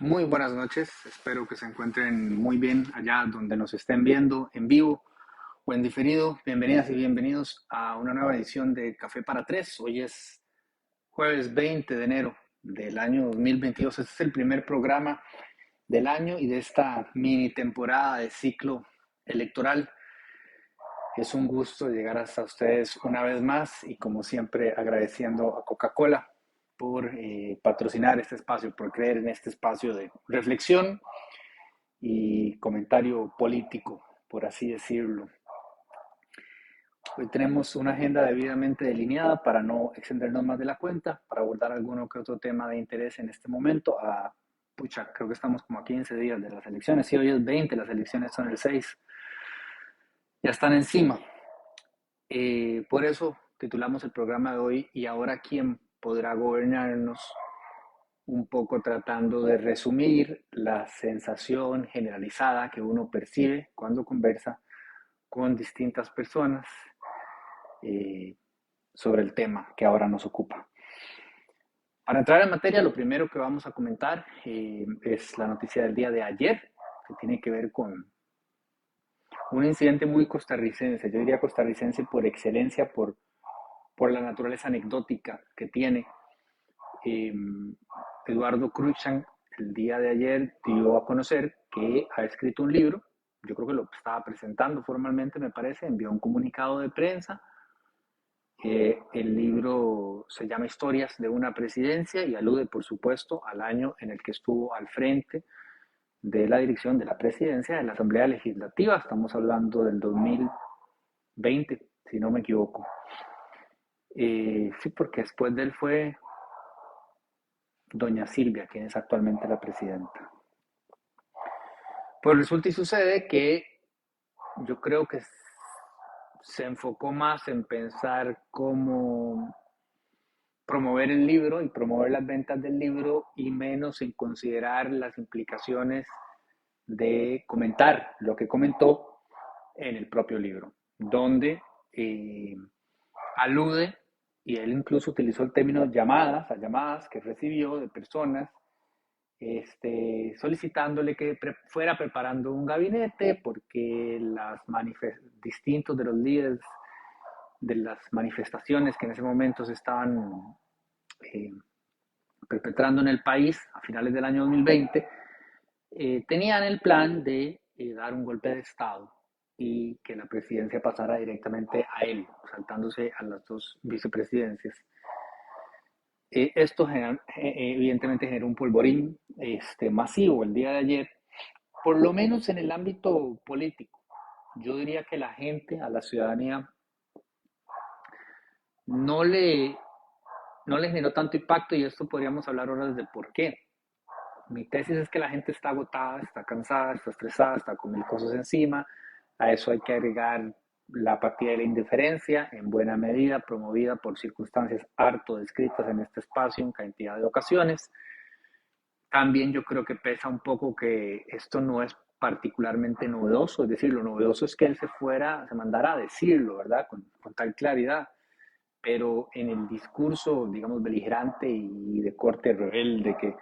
Muy buenas noches, espero que se encuentren muy bien allá donde nos estén viendo en vivo o en diferido. Bienvenidas y bienvenidos a una nueva edición de Café para Tres. Hoy es jueves 20 de enero del año 2022. Este es el primer programa del año y de esta mini temporada de ciclo electoral. Es un gusto llegar hasta ustedes una vez más y como siempre agradeciendo a Coca-Cola por patrocinar este espacio, por creer en este espacio de reflexión y comentario político, por así decirlo. Hoy tenemos una agenda debidamente delineada para no extendernos más de la cuenta, para abordar alguno que otro tema de interés en este momento. Pucha, creo que estamos como a 15 días de las elecciones. Sí, hoy es 20, las elecciones son el 6. Ya están encima. Por eso titulamos el programa de hoy ¿Y ahora quién podrá gobernarnos? Un poco tratando de resumir la sensación generalizada que uno percibe cuando conversa con distintas personas eh, sobre el tema que ahora nos ocupa. Para entrar en materia, lo primero que vamos a comentar es la noticia del día de ayer, que tiene que ver con un incidente muy costarricense, yo diría costarricense por excelencia, por la naturaleza anecdótica que tiene. Eh, Eduardo Cruikshank el día de ayer dio a conocer que ha escrito un libro, yo creo que lo estaba presentando formalmente, me parece, envió un comunicado de prensa. El libro se llama Historias de una presidencia y alude, por supuesto, al año en el que estuvo al frente de la dirección de la presidencia de la Asamblea Legislativa. Estamos hablando del 2020, si no me equivoco. Sí, porque después de él fue doña Silvia, quien es actualmente la presidenta. Pues resulta y sucede que yo creo que se enfocó más en pensar cómo promover el libro y promover las ventas del libro y menos en considerar las implicaciones de comentar lo que comentó en el propio libro, donde eh, alude, y él incluso utilizó el término llamadas, a llamadas que recibió de personas solicitándole que fuera preparando un gabinete porque distintos de los líderes de las manifestaciones que en ese momento se estaban eh, perpetrando en el país a finales del año 2020, tenían el plan de dar un golpe de Estado y que la presidencia pasara directamente a él, saltándose a las dos vicepresidencias. Esto evidentemente generó un polvorín masivo el día de ayer, por lo menos en el ámbito político. Yo diría que la gente, a la ciudadanía, no le, no le generó tanto impacto y esto podríamos hablar horas de por qué. Mi tesis es que la gente está agotada, está cansada, está estresada, está con mil cosas encima. A eso hay que agregar la apatía y la indiferencia, en buena medida promovida por circunstancias harto descritas en este espacio en cantidad de ocasiones. También yo creo que pesa un poco que esto no es particularmente novedoso, es decir, lo novedoso es que él se mandara a decirlo, ¿verdad? Con tal claridad, pero en el discurso, digamos, beligerante y de corte rebelde que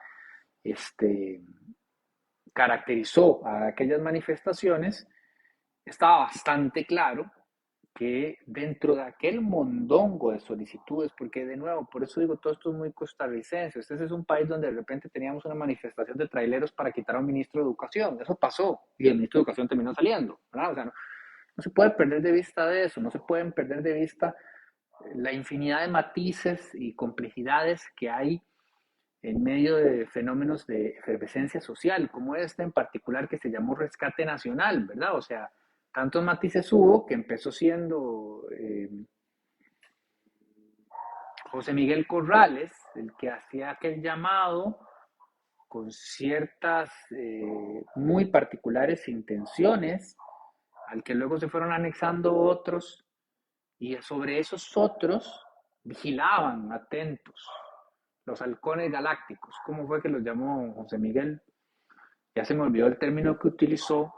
este, caracterizó a aquellas manifestaciones, estaba bastante claro que dentro de aquel mondongo de solicitudes, porque de nuevo, por eso digo, todo esto es muy costarricense, este es un país donde de repente teníamos una manifestación de traileros para quitar a un ministro de educación, eso pasó, y el ministro de educación terminó saliendo, ¿verdad? O sea, no se puede perder de vista de eso, no se pueden perder de vista la infinidad de matices y complejidades que hay en medio de fenómenos de efervescencia social, como este en particular que se llamó Rescate Nacional, ¿verdad? O sea, tantos matices hubo que empezó siendo José Miguel Corrales el que hacía aquel llamado con ciertas muy particulares intenciones, al que luego se fueron anexando otros, y sobre esos otros vigilaban atentos los halcones galácticos. ¿Cómo fue que los llamó José Miguel? Ya se me olvidó el término que utilizó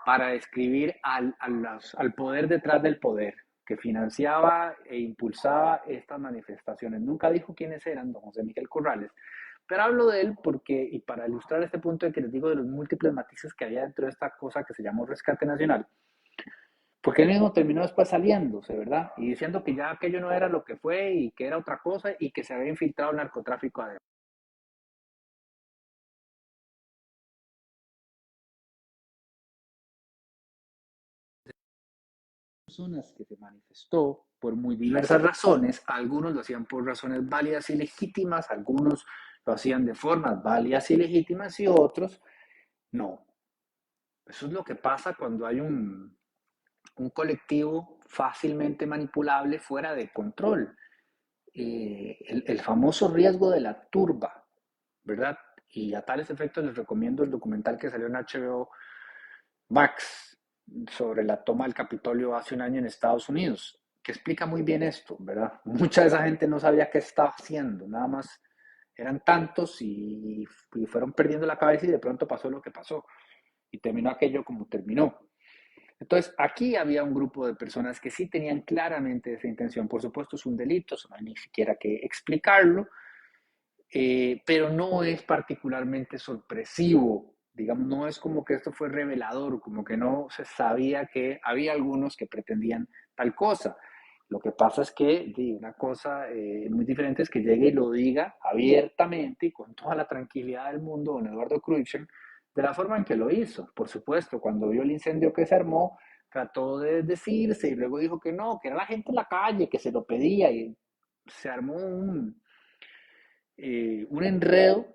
para describir al poder detrás del poder, que financiaba e impulsaba estas manifestaciones. Nunca dijo quiénes eran, don José Miguel Corrales, Pero hablo de él porque, y para ilustrar este punto de que les digo de los múltiples matices que había dentro de esta cosa que se llamó rescate nacional, porque él mismo terminó después saliéndose, ¿verdad? Y diciendo que ya aquello no era lo que fue y que era otra cosa y que se había infiltrado el narcotráfico adentro. Personas que se manifestó por muy diversas razones, algunos lo hacían por razones válidas y legítimas, algunos lo hacían de formas válidas y legítimas y otros no. Eso es lo que pasa cuando hay un colectivo fácilmente manipulable fuera de control. El famoso riesgo de la turba, ¿verdad? Y a tales efectos les recomiendo el documental que salió en HBO Max sobre la toma del Capitolio hace un año en Estados Unidos, que explica muy bien esto, ¿verdad? Mucha de esa gente no sabía qué estaba haciendo, nada más eran tantos y fueron perdiendo la cabeza y de pronto pasó lo que pasó y terminó aquello como terminó. Entonces, aquí había un grupo de personas que sí tenían claramente esa intención. Por supuesto, es un delito, eso no hay ni siquiera que explicarlo, pero no es particularmente sorpresivo. Digamos, no es como que esto fue revelador, como que no se sabía que había algunos que pretendían tal cosa. Lo que pasa es que una cosa muy diferente es que llegue y lo diga abiertamente y con toda la tranquilidad del mundo don Eduardo Cruikshank, de la forma en que lo hizo. Por supuesto, cuando vio el incendio que se armó, trató de decirse y luego dijo que no, que era la gente en la calle que se lo pedía y se armó un enredo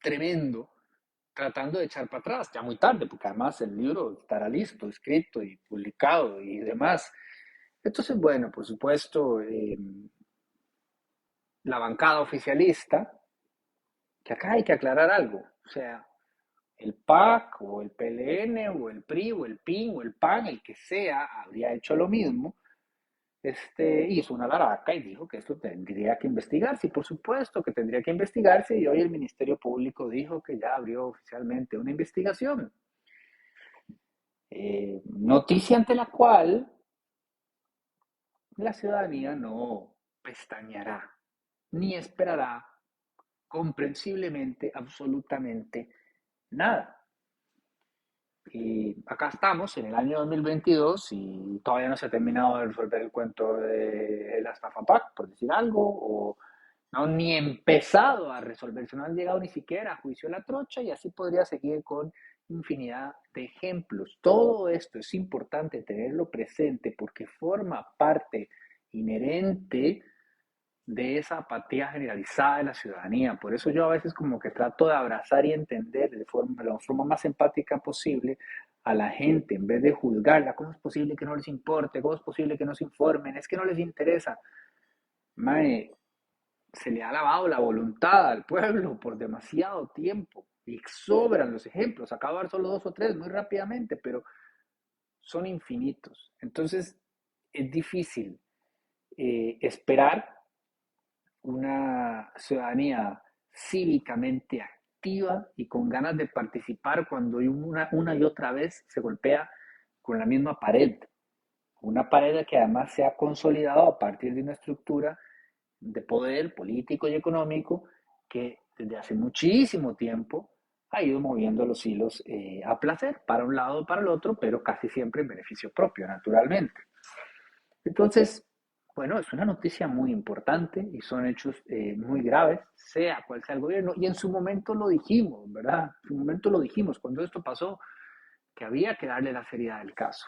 tremendo tratando de echar para atrás, ya muy tarde, porque además el libro estará listo, escrito y publicado y demás. Entonces, bueno, por supuesto, la bancada oficialista, que acá hay que aclarar algo, o sea, el PAC o el PLN o el PRI o el PIN o el PAN, el que sea, habría hecho lo mismo, hizo una laraca y dijo que esto tendría que investigarse, y por supuesto que tendría que investigarse, y hoy el Ministerio Público dijo que ya abrió oficialmente una investigación. Noticia ante la cual la ciudadanía no pestañeará ni esperará comprensiblemente absolutamente nada. Y acá estamos en el año 2022 y todavía no se ha terminado de resolver el cuento de la estafa PAC, por decir algo, o no han ni empezado a resolverse, no han llegado ni siquiera a juicio la trocha y así podría seguir con infinidad de ejemplos. Todo esto es importante tenerlo presente porque forma parte inherente de esa apatía generalizada de la ciudadanía. Por eso yo a veces como que trato de abrazar y entender de la forma más empática posible a la gente en vez de juzgarla. ¿Cómo es posible que no les importe? ¿Cómo es posible que no se informen? Es que no les interesa. Mae, se le ha lavado la voluntad al pueblo por demasiado tiempo y sobran los ejemplos. Acabo de dar solo dos o tres muy rápidamente, pero son infinitos. Entonces es difícil esperar una ciudadanía cívicamente activa y con ganas de participar cuando una y otra vez se golpea con la misma pared. Una pared que además se ha consolidado a partir de una estructura de poder político y económico que desde hace muchísimo tiempo ha ido moviendo los hilos a placer, para un lado o para el otro, pero casi siempre en beneficio propio, naturalmente. Entonces, bueno, es una noticia muy importante y son hechos muy graves, sea cual sea el gobierno. Y en su momento lo dijimos, ¿verdad? En su momento lo dijimos cuando esto pasó, que había que darle la seriedad del caso.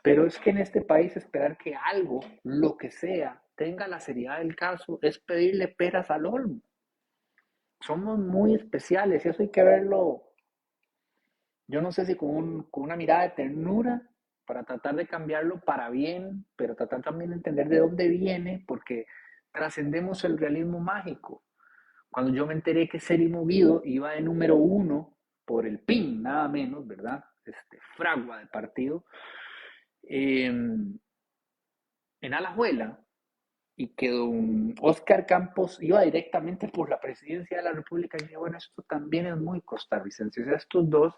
Pero es que en este país esperar que algo, lo que sea, tenga la seriedad del caso es pedirle peras al olmo. Somos muy especiales y eso hay que verlo, yo no sé si con una mirada de ternura para tratar de cambiarlo para bien, pero tratar también de entender de dónde viene, porque trascendemos el realismo mágico. Cuando yo me enteré que Seri Movido iba de número uno por el PIN, nada menos, ¿verdad? Fragua de partido, en Alajuela, y que don Oscar Campos iba directamente por la presidencia de la República, y dije, bueno, esto también es muy costarricense. O sea, estos dos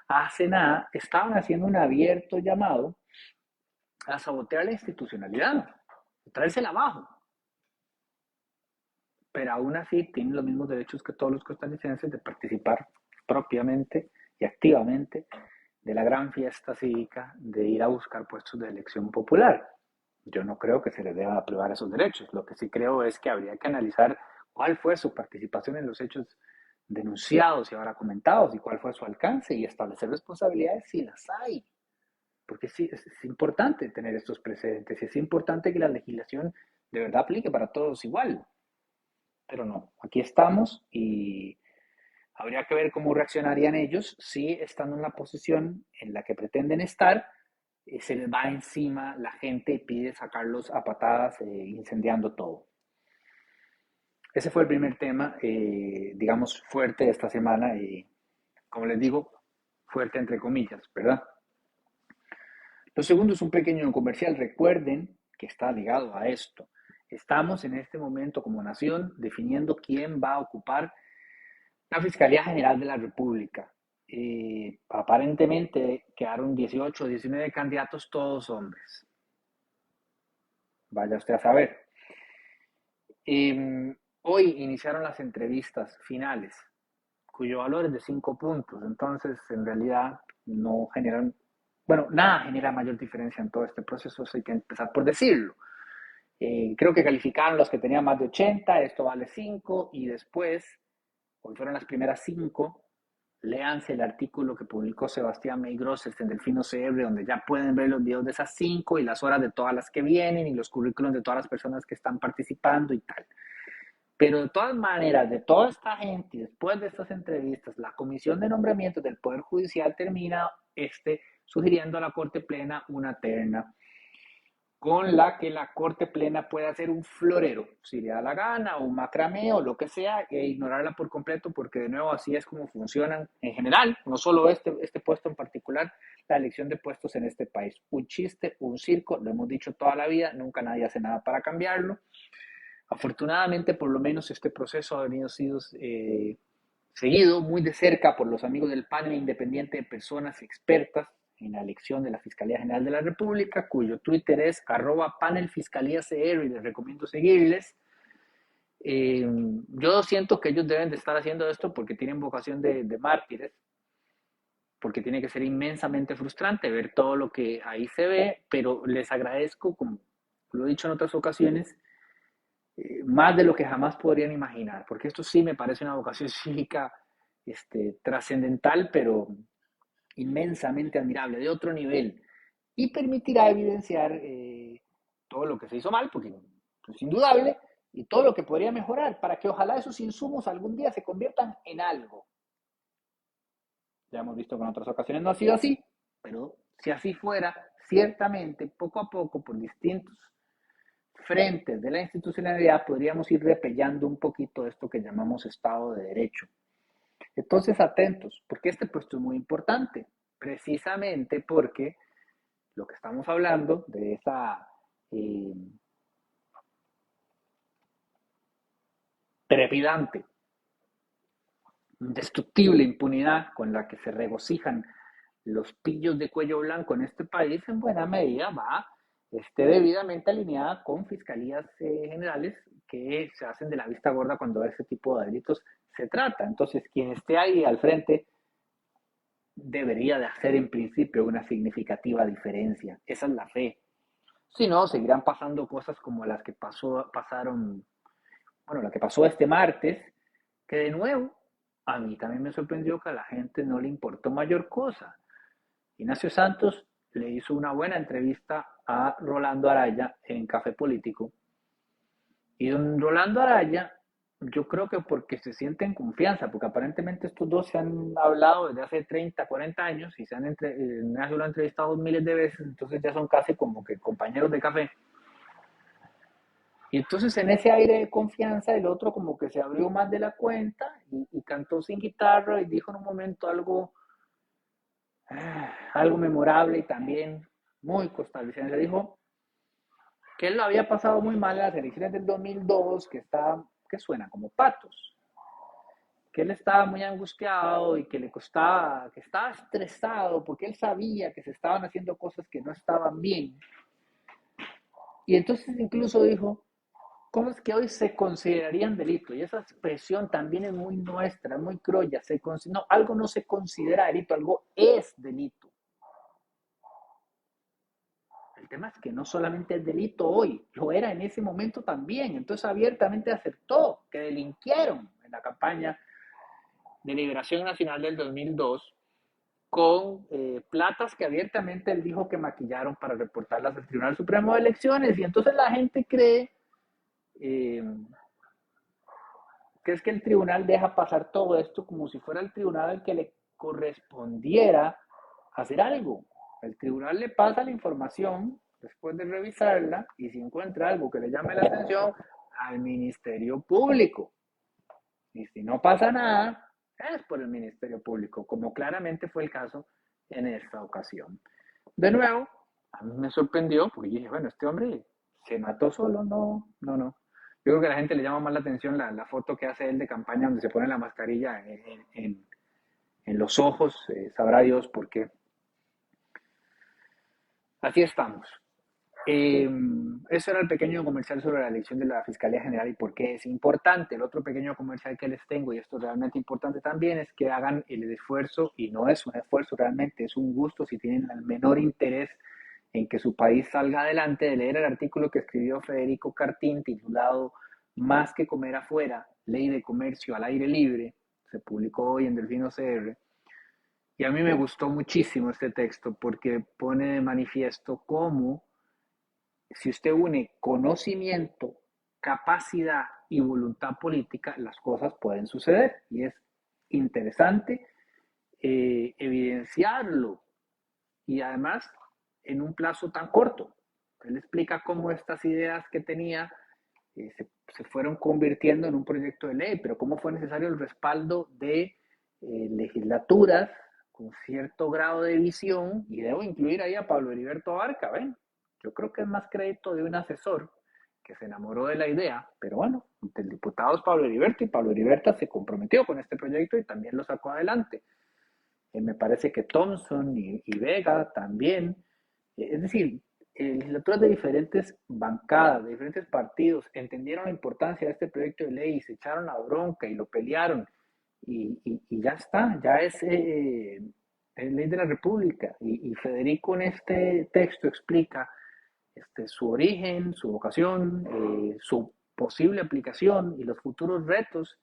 hace nada estaban haciendo un abierto llamado a sabotear la institucionalidad, a traérsela abajo. pero aún así tienen los mismos derechos que todos los costarricenses de participar propiamente y activamente de la gran fiesta cívica de ir a buscar puestos de elección popular. Yo no creo que se les deba privar esos derechos. Lo que sí creo es que habría que analizar cuál fue su participación en los hechos denunciados y ahora comentados y cuál fue su alcance y establecer responsabilidades si las hay. Porque sí, es importante tener estos precedentes y es importante que la legislación de verdad aplique para todos igual. Pero no, aquí estamos y habría que ver cómo reaccionarían ellos si estando en la posición en la que pretenden estar, se les va encima la gente y pide sacarlos a patadas, incendiando todo. Ese fue el primer tema, digamos, fuerte de esta semana y, como les digo, fuerte entre comillas, ¿verdad? Lo segundo es un pequeño comercial. Recuerden que está ligado a esto. Estamos en este momento como nación definiendo quién va a ocupar la Fiscalía General de la República. Aparentemente quedaron 18 o 19 candidatos, todos hombres. Vaya usted a saber. Hoy iniciaron las entrevistas finales, cuyo valor es de 5 puntos. Entonces, en realidad, no generan, bueno, nada genera mayor diferencia en todo este proceso, eso hay que empezar por decirlo. Creo que calificaron los que tenían más de 80, esto vale 5, y después, hoy fueron las primeras 5, léanse el artículo que publicó Sebastián Meigros en Delfino CR, donde ya pueden ver los videos de esas 5 y las horas de todas las que vienen y los currículos de todas las personas que están participando y tal. Pero de todas maneras, de toda esta gente, y después de estas entrevistas, la Comisión de Nombramientos del Poder Judicial termina sugiriendo a la Corte Plena una terna con la que la Corte Plena puede hacer un florero, si le da la gana, o un macramé, o lo que sea, e ignorarla por completo, porque de nuevo así es como funcionan en general, no solo este puesto en particular, la elección de puestos en este país. Un chiste, un circo, lo hemos dicho toda la vida, nunca nadie hace nada para cambiarlo. Afortunadamente, por lo menos este proceso ha venido sido seguido muy de cerca por los amigos del panel independiente de personas expertas en la elección de la Fiscalía General de la República, cuyo Twitter es @panelfiscaliacr y les recomiendo seguirles. Yo siento que ellos deben de estar haciendo esto porque tienen vocación de mártires, porque tiene que ser inmensamente frustrante ver todo lo que ahí se ve, pero les agradezco, como lo he dicho en otras ocasiones, más de lo que jamás podrían imaginar, porque esto sí me parece una vocación cívica trascendental, pero inmensamente admirable, de otro nivel, y permitirá evidenciar todo lo que se hizo mal, porque es indudable, y todo lo que podría mejorar, para que ojalá esos insumos algún día se conviertan en algo. Ya hemos visto que en otras ocasiones no ha sido así, pero si así fuera, ciertamente, poco a poco, por distintos frentes de la institucionalidad, podríamos ir repellando un poquito esto que llamamos Estado de Derecho. Entonces, atentos, porque este puesto es muy importante, precisamente porque lo que estamos hablando de esa trepidante, indestructible impunidad con la que se regocijan los pillos de cuello blanco en este país, en buena medida va debidamente alineada con fiscalías generales que se hacen de la vista gorda cuando de ese tipo de delitos se trata. Entonces, quien esté ahí al frente debería de hacer en principio una significativa diferencia. Esa es la fe. Si no, seguirán pasando cosas como las que pasaron, bueno, la que pasó este martes, que de nuevo a mí también me sorprendió que a la gente no le importó mayor cosa. Ignacio Santos le hizo una buena entrevista a Rolando Araya en Café Político. Y don Rolando Araya, yo creo que porque se siente en confianza, porque aparentemente estos dos se han hablado desde hace 30, 40 años y Ignacio lo ha entrevistado miles de veces, entonces ya son casi como que compañeros de café. Y entonces en ese aire de confianza el otro como que se abrió más de la cuenta y cantó sin guitarra y dijo en un momento algo memorable y también muy costarricense. Dijo que él lo había pasado muy mal en las elecciones del 2002, que suena como patos, que él estaba muy angustiado y que le costaba, que estaba estresado porque él sabía que se estaban haciendo cosas que no estaban bien. Y entonces incluso dijo cosas que hoy se considerarían delito. Y esa expresión también es muy nuestra, muy criolla. No, algo no se considera delito, algo es delito. El tema es que no solamente es delito hoy, lo era en ese momento también. Entonces abiertamente aceptó que delinquieron en la campaña de Liberación Nacional del 2002 con platas que abiertamente él dijo que maquillaron para reportarlas al Tribunal Supremo de Elecciones. Y entonces la gente cree eh, que es que el tribunal deja pasar todo esto como si fuera el tribunal al que le correspondiera hacer algo. El tribunal le pasa la información después de revisarla y si encuentra algo que le llame la atención al Ministerio Público. Y si no pasa nada, es por el Ministerio Público, como claramente fue el caso en esta ocasión. De nuevo, a mí me sorprendió porque dije, bueno, este hombre se mató solo, no, no, no. Yo creo que a la gente le llama más la atención la foto que hace él de campaña donde se pone la mascarilla en los ojos, sabrá Dios por qué. Así estamos. Eso era el pequeño comercial sobre la elección de la Fiscalía General y por qué es importante. El otro pequeño comercial que les tengo, y esto es realmente importante también, es que hagan el esfuerzo, y no es un esfuerzo realmente, es un gusto si tienen el menor interés en que su país salga adelante, de leer el artículo que escribió Federico Cartín titulado Más que comer afuera, Ley de Comercio al Aire Libre, se publicó hoy en Delfino CR, y a mí me gustó muchísimo este texto porque pone de manifiesto cómo si usted une conocimiento, capacidad y voluntad política, las cosas pueden suceder. Y es interesante evidenciarlo y además en un plazo tan corto. Él explica cómo estas ideas que tenía se fueron convirtiendo en un proyecto de ley, pero cómo fue necesario el respaldo de legislaturas con cierto grado de visión, y debo incluir ahí a Pablo Heriberto Abarca, ¿ven? Yo creo que es más crédito de un asesor que se enamoró de la idea, pero bueno, el diputado es Pablo Heriberto y Pablo Heriberto se comprometió con este proyecto y también lo sacó adelante. Me parece que Thompson y Vega también, es decir, legislaturas de diferentes bancadas, de diferentes partidos, entendieron la importancia de este proyecto de ley y se echaron la bronca y lo pelearon y ya está, ya es ley de la República. Y Federico en este texto explica su origen, su vocación, su posible aplicación y los futuros retos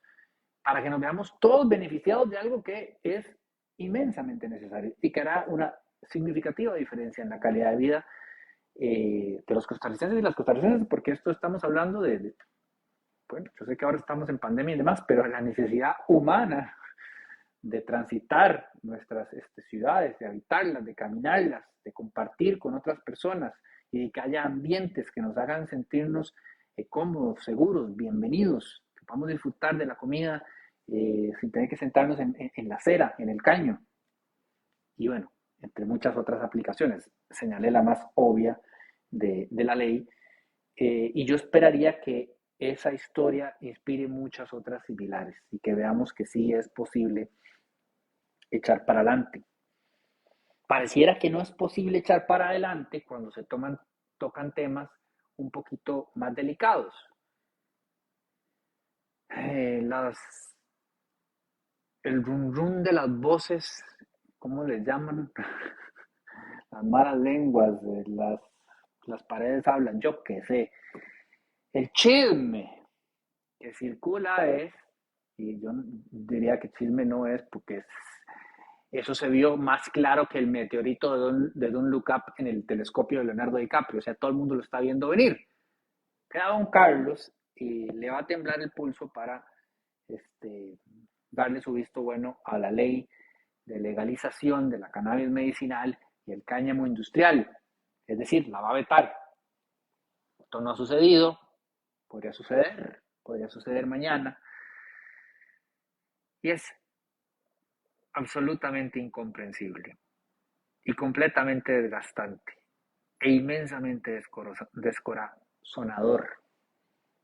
para que nos veamos todos beneficiados de algo que es inmensamente necesario y que hará una significativa diferencia en la calidad de vida de los costarricenses y las costarricenses, porque esto estamos hablando bueno, yo sé que ahora estamos en pandemia y demás, pero la necesidad humana de transitar nuestras ciudades, de habitarlas, de caminarlas, de compartir con otras personas y de que haya ambientes que nos hagan sentirnos cómodos, seguros, bienvenidos, que podamos disfrutar de la comida sin tener que sentarnos en la acera, en el caño. Y bueno, entre muchas otras aplicaciones. Señalé la más obvia de la ley y yo esperaría que esa historia inspire muchas otras similares y que veamos que sí es posible echar para adelante. Pareciera que no es posible echar para adelante cuando tocan temas un poquito más delicados. Eh, las, el rum rum de las voces, ¿cómo les llaman? Las malas lenguas, las paredes hablan, yo qué sé. El chisme que circula es, y yo diría que chisme no es porque eso se vio más claro que el meteorito de Don't Look Up en el telescopio de Leonardo DiCaprio, o sea, todo el mundo lo está viendo venir. Queda don Carlos y le va a temblar el pulso para darle su visto bueno a la ley de legalización de la cannabis medicinal y el cáñamo industrial. Es decir, la va a vetar. Esto no ha sucedido, podría suceder mañana. Y es absolutamente incomprensible y completamente desgastante e inmensamente descorazonador.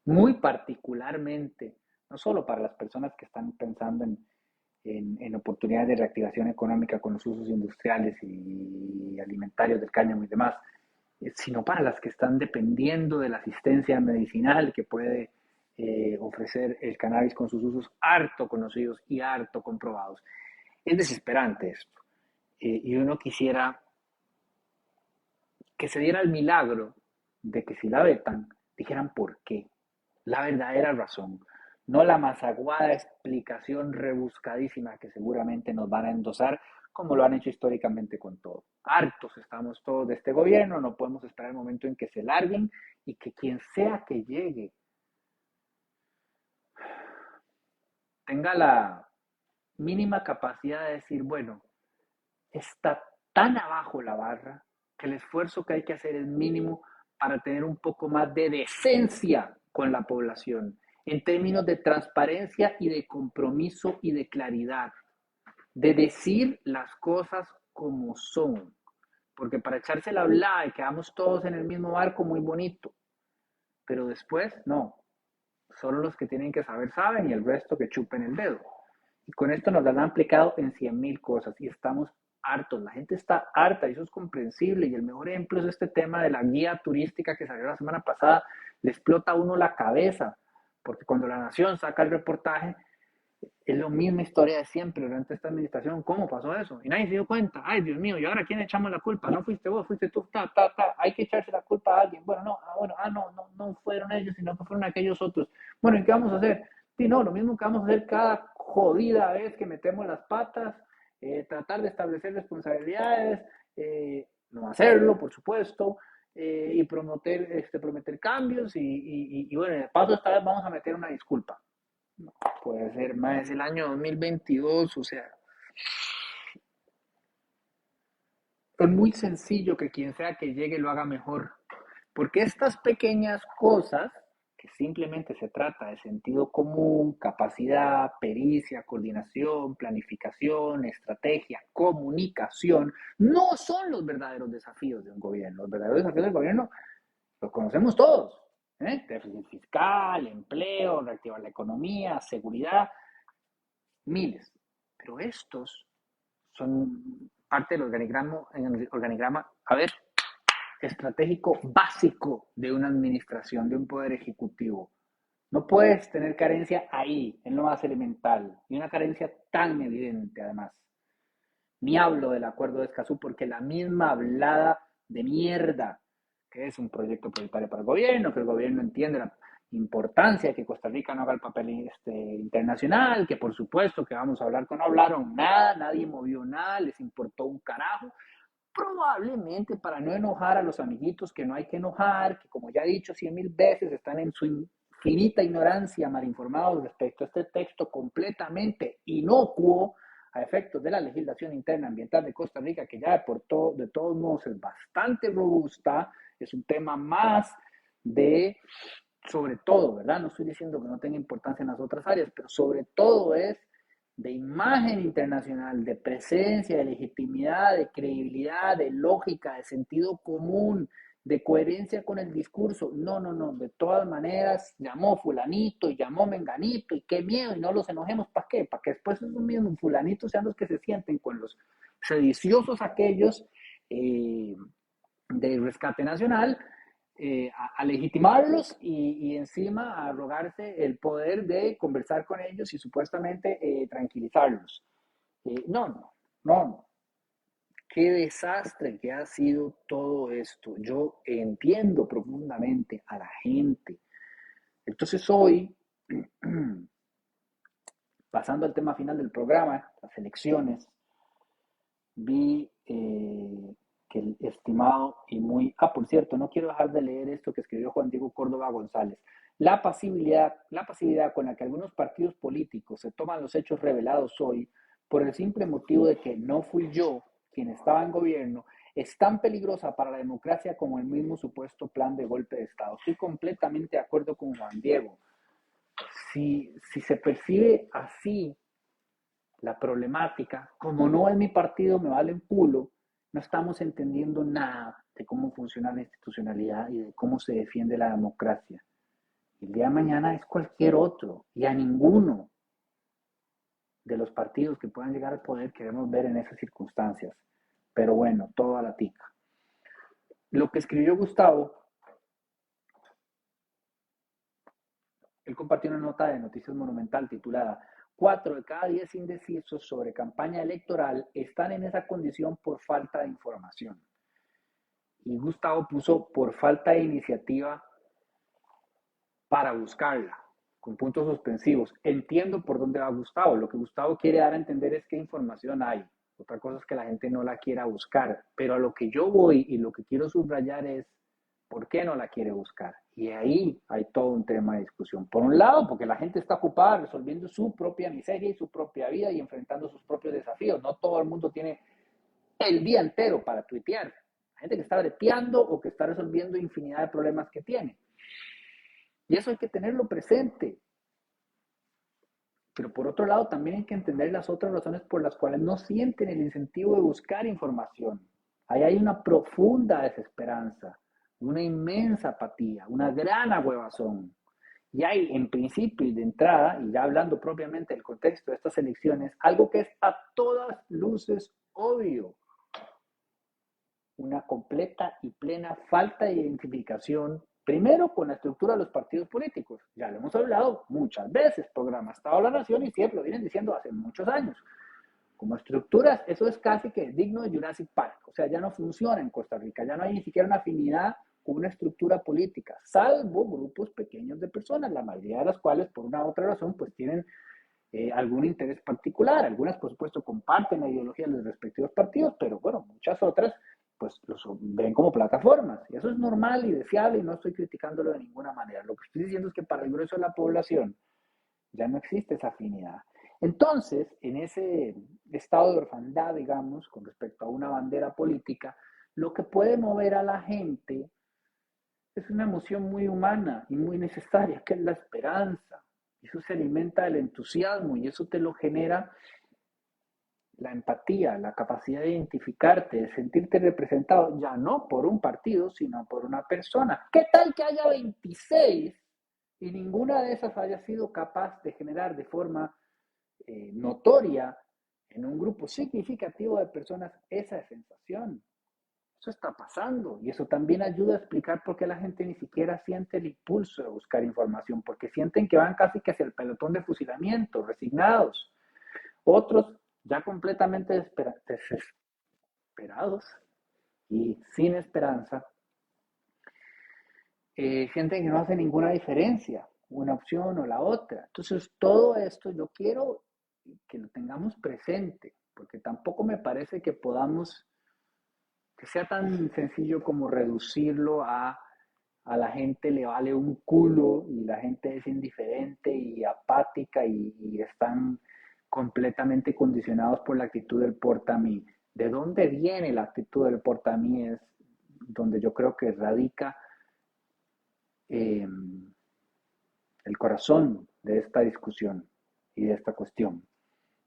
Muy particularmente, no solo para las personas que están pensando en oportunidades de reactivación económica con los usos industriales y alimentarios del cáñamo y demás, sino para las que están dependiendo de la asistencia medicinal que puede ofrecer el cannabis con sus usos harto conocidos y harto comprobados. Es desesperante esto. Y uno quisiera que se diera el milagro de que si la vetan, dijeran por qué, la verdadera razón, no la masaguada explicación rebuscadísima que seguramente nos van a endosar, como lo han hecho históricamente con todo. Hartos estamos todos de este gobierno, no podemos esperar el momento en que se larguen y que quien sea que llegue tenga la mínima capacidad de decir, bueno, está tan abajo la barra que el esfuerzo que hay que hacer es mínimo para tener un poco más de decencia con la población, en términos de transparencia y de compromiso y de claridad, de decir las cosas como son, porque para echarse la hablada y quedamos todos en el mismo barco muy bonito, pero después no, solo los que tienen que saber saben y el resto que chupen el dedo. Y con esto nos lo han aplicado en 100.000 cosas y estamos hartos. La gente está harta y eso es comprensible. Y el mejor ejemplo es este tema de la guía turística que salió la semana pasada. Le explota a uno la cabeza, porque cuando La Nación saca el reportaje, es la misma historia de siempre durante esta administración. ¿Cómo pasó eso? Y nadie se dio cuenta. Ay, Dios mío, ¿y ahora quién echamos la culpa? No fuiste vos, fuiste tú, Hay que echarse la culpa a alguien. Bueno, no fueron ellos, sino que fueron aquellos otros. Bueno, ¿y qué vamos a hacer? Sí, no, lo mismo que vamos a hacer cada jodida vez que metemos las patas, tratar de establecer responsabilidades, no hacerlo, por supuesto, y prometer cambios y bueno, de paso esta vez vamos a meter una disculpa. No puede ser más el año 2022, o sea, es muy sencillo que quien sea que llegue lo haga mejor, porque estas pequeñas cosas, que simplemente se trata de sentido común, capacidad, pericia, coordinación, planificación, estrategia, comunicación, no son los verdaderos desafíos de un gobierno. Los verdaderos desafíos del gobierno los conocemos todos. Déficit fiscal, empleo, reactivar la economía, seguridad, miles. Pero estos son parte del organigrama, a ver, estratégico básico de una administración, de un poder ejecutivo. No puedes tener carencia ahí, en lo más elemental, y una carencia tan evidente además. Ni hablo del acuerdo de Escazú porque la misma hablada de mierda, que es un proyecto prioritario para el gobierno, que el gobierno entiende la importancia de que Costa Rica no haga el papel internacional, que por supuesto que vamos a hablar con no hablaron nada, nadie movió nada, les importó un carajo, probablemente para no enojar a los amiguitos que no hay que enojar, que como ya he dicho 100.000 veces están en su infinita ignorancia mal informados respecto a este texto completamente inocuo a efectos de la legislación interna ambiental de Costa Rica, que ya de todos modos es bastante robusta, es un tema más de, sobre todo, ¿verdad? No estoy diciendo que no tenga importancia en las otras áreas, pero sobre todo es de imagen internacional, de presencia, de legitimidad, de credibilidad, de lógica, de sentido común, de coherencia con el discurso. No. De todas maneras, llamó fulanito y llamó menganito y qué miedo y no los enojemos. ¿Para qué? Para que después esos mismos fulanitos sean los que se sienten con los sediciosos aquellos de rescate nacional a legitimarlos y encima a arrogarse el poder de conversar con ellos y supuestamente tranquilizarlos. No. Qué desastre que ha sido todo esto. Yo entiendo profundamente a la gente. Entonces hoy, pasando al tema final del programa, las elecciones, vi que el estimado y muy... Ah, por cierto, no quiero dejar de leer esto que escribió Juan Diego Córdoba González. La pasividad con la que algunos partidos políticos se toman los hechos revelados hoy por el simple motivo de que no fui yo quien estaba en gobierno, es tan peligrosa para la democracia como el mismo supuesto plan de golpe de Estado. Estoy completamente de acuerdo con Juan Diego. Si se percibe así la problemática, como no es mi partido, me vale un culo, no estamos entendiendo nada de cómo funciona la institucionalidad y de cómo se defiende la democracia. El día de mañana es cualquier otro y a ninguno de los partidos que puedan llegar al poder queremos ver en esas circunstancias. Pero bueno, todo a la tica. Lo que escribió Gustavo, él compartió una nota de Noticias Monumental titulada "4 de cada 10 indecisos sobre campaña electoral están en esa condición por falta de información". Y Gustavo puso "por falta de iniciativa para buscarla", con puntos suspensivos. Entiendo por dónde va Gustavo. Lo que Gustavo quiere dar a entender es qué información hay. Otra cosa es que la gente no la quiera buscar. Pero a lo que yo voy y lo que quiero subrayar es por qué no la quiere buscar. Y ahí hay todo un tema de discusión. Por un lado, porque la gente está ocupada resolviendo su propia miseria y su propia vida y enfrentando sus propios desafíos. No todo el mundo tiene el día entero para tuitear. Hay gente que está breteando o que está resolviendo infinidad de problemas que tiene. Y eso hay que tenerlo presente. Pero por otro lado, también hay que entender las otras razones por las cuales no sienten el incentivo de buscar información. Ahí hay una profunda desesperanza, una inmensa apatía, una gran agüevazón. Y hay, en principio y de entrada, y ya hablando propiamente del contexto de estas elecciones, algo que es a todas luces obvio: una completa y plena falta de identificación, primero con la estructura de los partidos políticos. Ya lo hemos hablado muchas veces, programa Estado de la Nación, y siempre lo vienen diciendo hace muchos años. Como estructuras, eso es casi que digno de Jurassic Park. O sea, ya no funciona en Costa Rica, ya no hay ni siquiera una afinidad con una estructura política, salvo grupos pequeños de personas, la mayoría de las cuales, por una u otra razón, pues tienen algún interés particular. Algunas, por supuesto, comparten la ideología de los respectivos partidos, pero bueno, muchas otras pues los ven como plataformas. Y eso es normal y deseable y no estoy criticándolo de ninguna manera. Lo que estoy diciendo es que para el grueso de la población ya no existe esa afinidad. Entonces, en ese estado de orfandad, digamos, con respecto a una bandera política, lo que puede mover a la gente es una emoción muy humana y muy necesaria, que es la esperanza. Eso se alimenta del entusiasmo y eso te lo genera la empatía, la capacidad de identificarte, de sentirte representado, ya no por un partido, sino por una persona. ¿Qué tal que haya 26 y ninguna de esas haya sido capaz de generar de forma notoria en un grupo significativo de personas esa sensación? Eso está pasando y eso también ayuda a explicar por qué la gente ni siquiera siente el impulso de buscar información, porque sienten que van casi que hacia el pelotón de fusilamiento, resignados. Otros ya completamente desesperados y sin esperanza, sienten que no hace ninguna diferencia una opción o la otra. Entonces, todo esto yo quiero que lo tengamos presente, porque tampoco me parece que podamos, que sea tan sencillo como reducirlo a la gente le vale un culo y la gente es indiferente y apática y están completamente condicionados por la actitud del portamí. ¿De dónde viene la actitud del portamí? Es donde yo creo que radica eh, el corazón de esta discusión y de esta cuestión.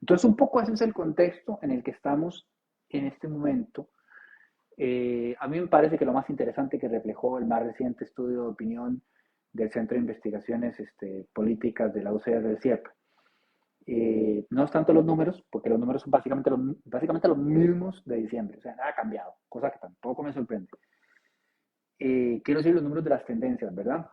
Entonces, un poco ese es el contexto en el que estamos en este momento. A mí me parece que lo más interesante que reflejó el más reciente estudio de opinión del Centro de Investigaciones Políticas de la UCR del CIEP, no es tanto los números, porque los números son básicamente los mismos de diciembre, o sea, nada ha cambiado, cosa que tampoco me sorprende. Quiero decir los números de las tendencias, ¿verdad?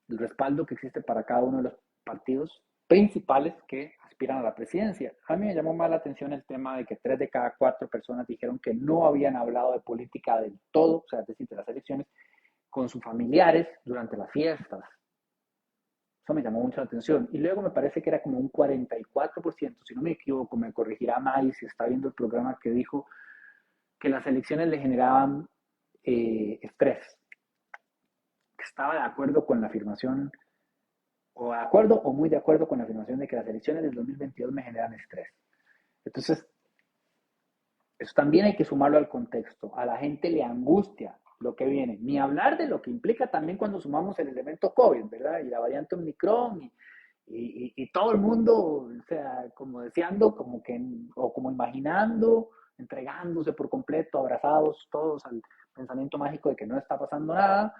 El respaldo que existe para cada uno de los partidos principales que aspiran a la presidencia. A mí me llamó más la atención el tema de que 3 de cada 4 personas dijeron que no habían hablado de política del todo, o sea, es decir, de las elecciones, con sus familiares durante las fiestas. Eso me llamó mucho la atención. Y luego me parece que era como un 44%, si no me equivoco, me corregirá May si está viendo el programa, que dijo que las elecciones le generaban estrés, que estaba de acuerdo con la afirmación, o de acuerdo o muy de acuerdo con la afirmación de que las elecciones del 2022 me generan estrés. Entonces, eso también hay que sumarlo al contexto. A la gente le angustia lo que viene. Ni hablar de lo que implica también cuando sumamos el elemento COVID, ¿verdad? Y la variante Omicron y todo el mundo, o sea, como deseando, como que, o como imaginando, entregándose por completo, abrazados todos al pensamiento mágico de que no está pasando nada,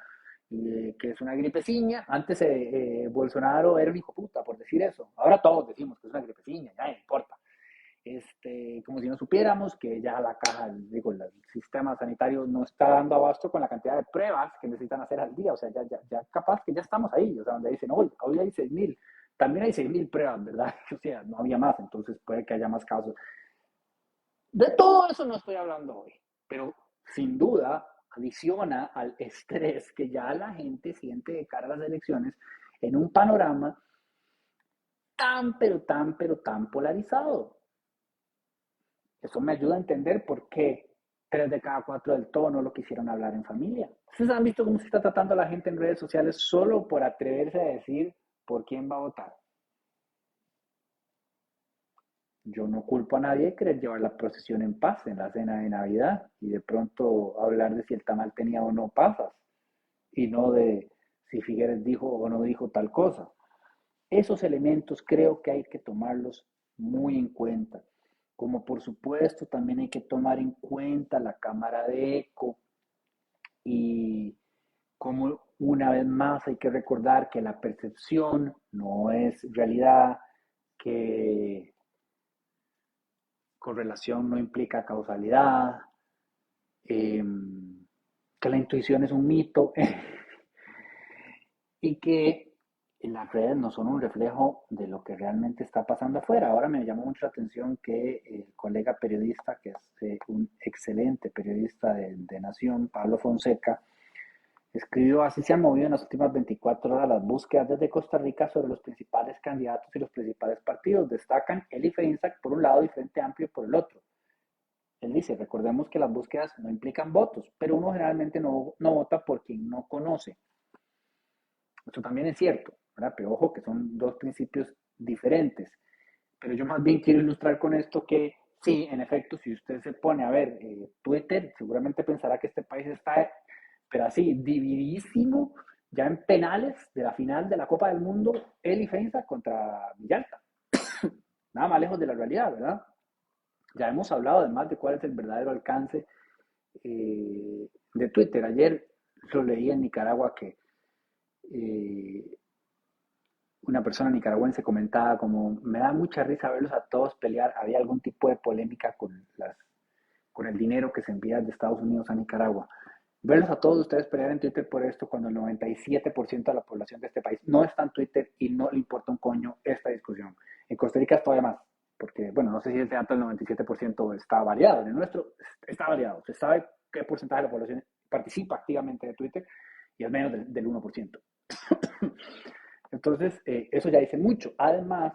y que es una gripeciña. Antes Bolsonaro era un hijo puta por decir eso. Ahora todos decimos que es una gripeciña, ya no importa. como si no supiéramos que ya la caja, digo, el sistema sanitario no está dando abasto con la cantidad de pruebas que necesitan hacer al día. O sea, ya capaz que ya estamos ahí, o sea, donde dicen, hoy hay 6.000, también hay 6.000 pruebas, ¿verdad? O sea, no había más, entonces puede que haya más casos. De todo eso no estoy hablando hoy, pero sin duda adiciona al estrés que ya la gente siente de cara a las elecciones en un panorama pero tan polarizado. Eso me ayuda a entender por qué 3 de cada 4 del todo no lo quisieron hablar en familia. ¿Ustedes han visto cómo se está tratando a la gente en redes sociales solo por atreverse a decir por quién va a votar? Yo no culpo a nadie de querer llevar la procesión en paz en la cena de Navidad y de pronto hablar de si el tamal tenía o no pasas y no de si Figueres dijo o no dijo tal cosa. Esos elementos creo que hay que tomarlos muy en cuenta. Como por supuesto también hay que tomar en cuenta la cámara de eco y como una vez más hay que recordar que la percepción no es realidad, que correlación no implica causalidad, eh, que la intuición es un mito y que las redes no son un reflejo de lo que realmente está pasando afuera. Ahora me llamó mucho la atención que el colega periodista, que es un excelente periodista de Nación, Pablo Fonseca, escribió: así se han movido en las últimas 24 horas las búsquedas desde Costa Rica sobre los principales candidatos y los principales partidos. Destacan Eli Feinsack por un lado y Frente Amplio por el otro. Él dice, recordemos que las búsquedas no implican votos, pero uno generalmente no vota por quien no conoce. Esto también es cierto, ¿verdad? Pero ojo que son dos principios diferentes. Pero yo más bien quiero ilustrar con esto que sí, en efecto, si usted se pone a ver Twitter, seguramente pensará que este país está, pero así, divididísimo, ya en penales de la final de la Copa del Mundo, Eli Feinsack contra Villalta. Nada más lejos de la realidad, ¿verdad? Ya hemos hablado además de cuál es el verdadero alcance de Twitter. Ayer lo leí en Nicaragua que eh, una persona nicaragüense comentaba como, me da mucha risa verlos a todos pelear, había algún tipo de polémica con el dinero que se envía de Estados Unidos a Nicaragua. Verlos a todos ustedes pelear en Twitter por esto cuando el 97% de la población de este país no está en Twitter y no le importa un coño esta discusión. En Costa Rica es todavía más, porque, bueno, no sé si ese dato del 97% está variado. En el nuestro está variado. Se sabe qué porcentaje de la población participa activamente de Twitter y es menos del 1%. Entonces, eso ya dice mucho. Además,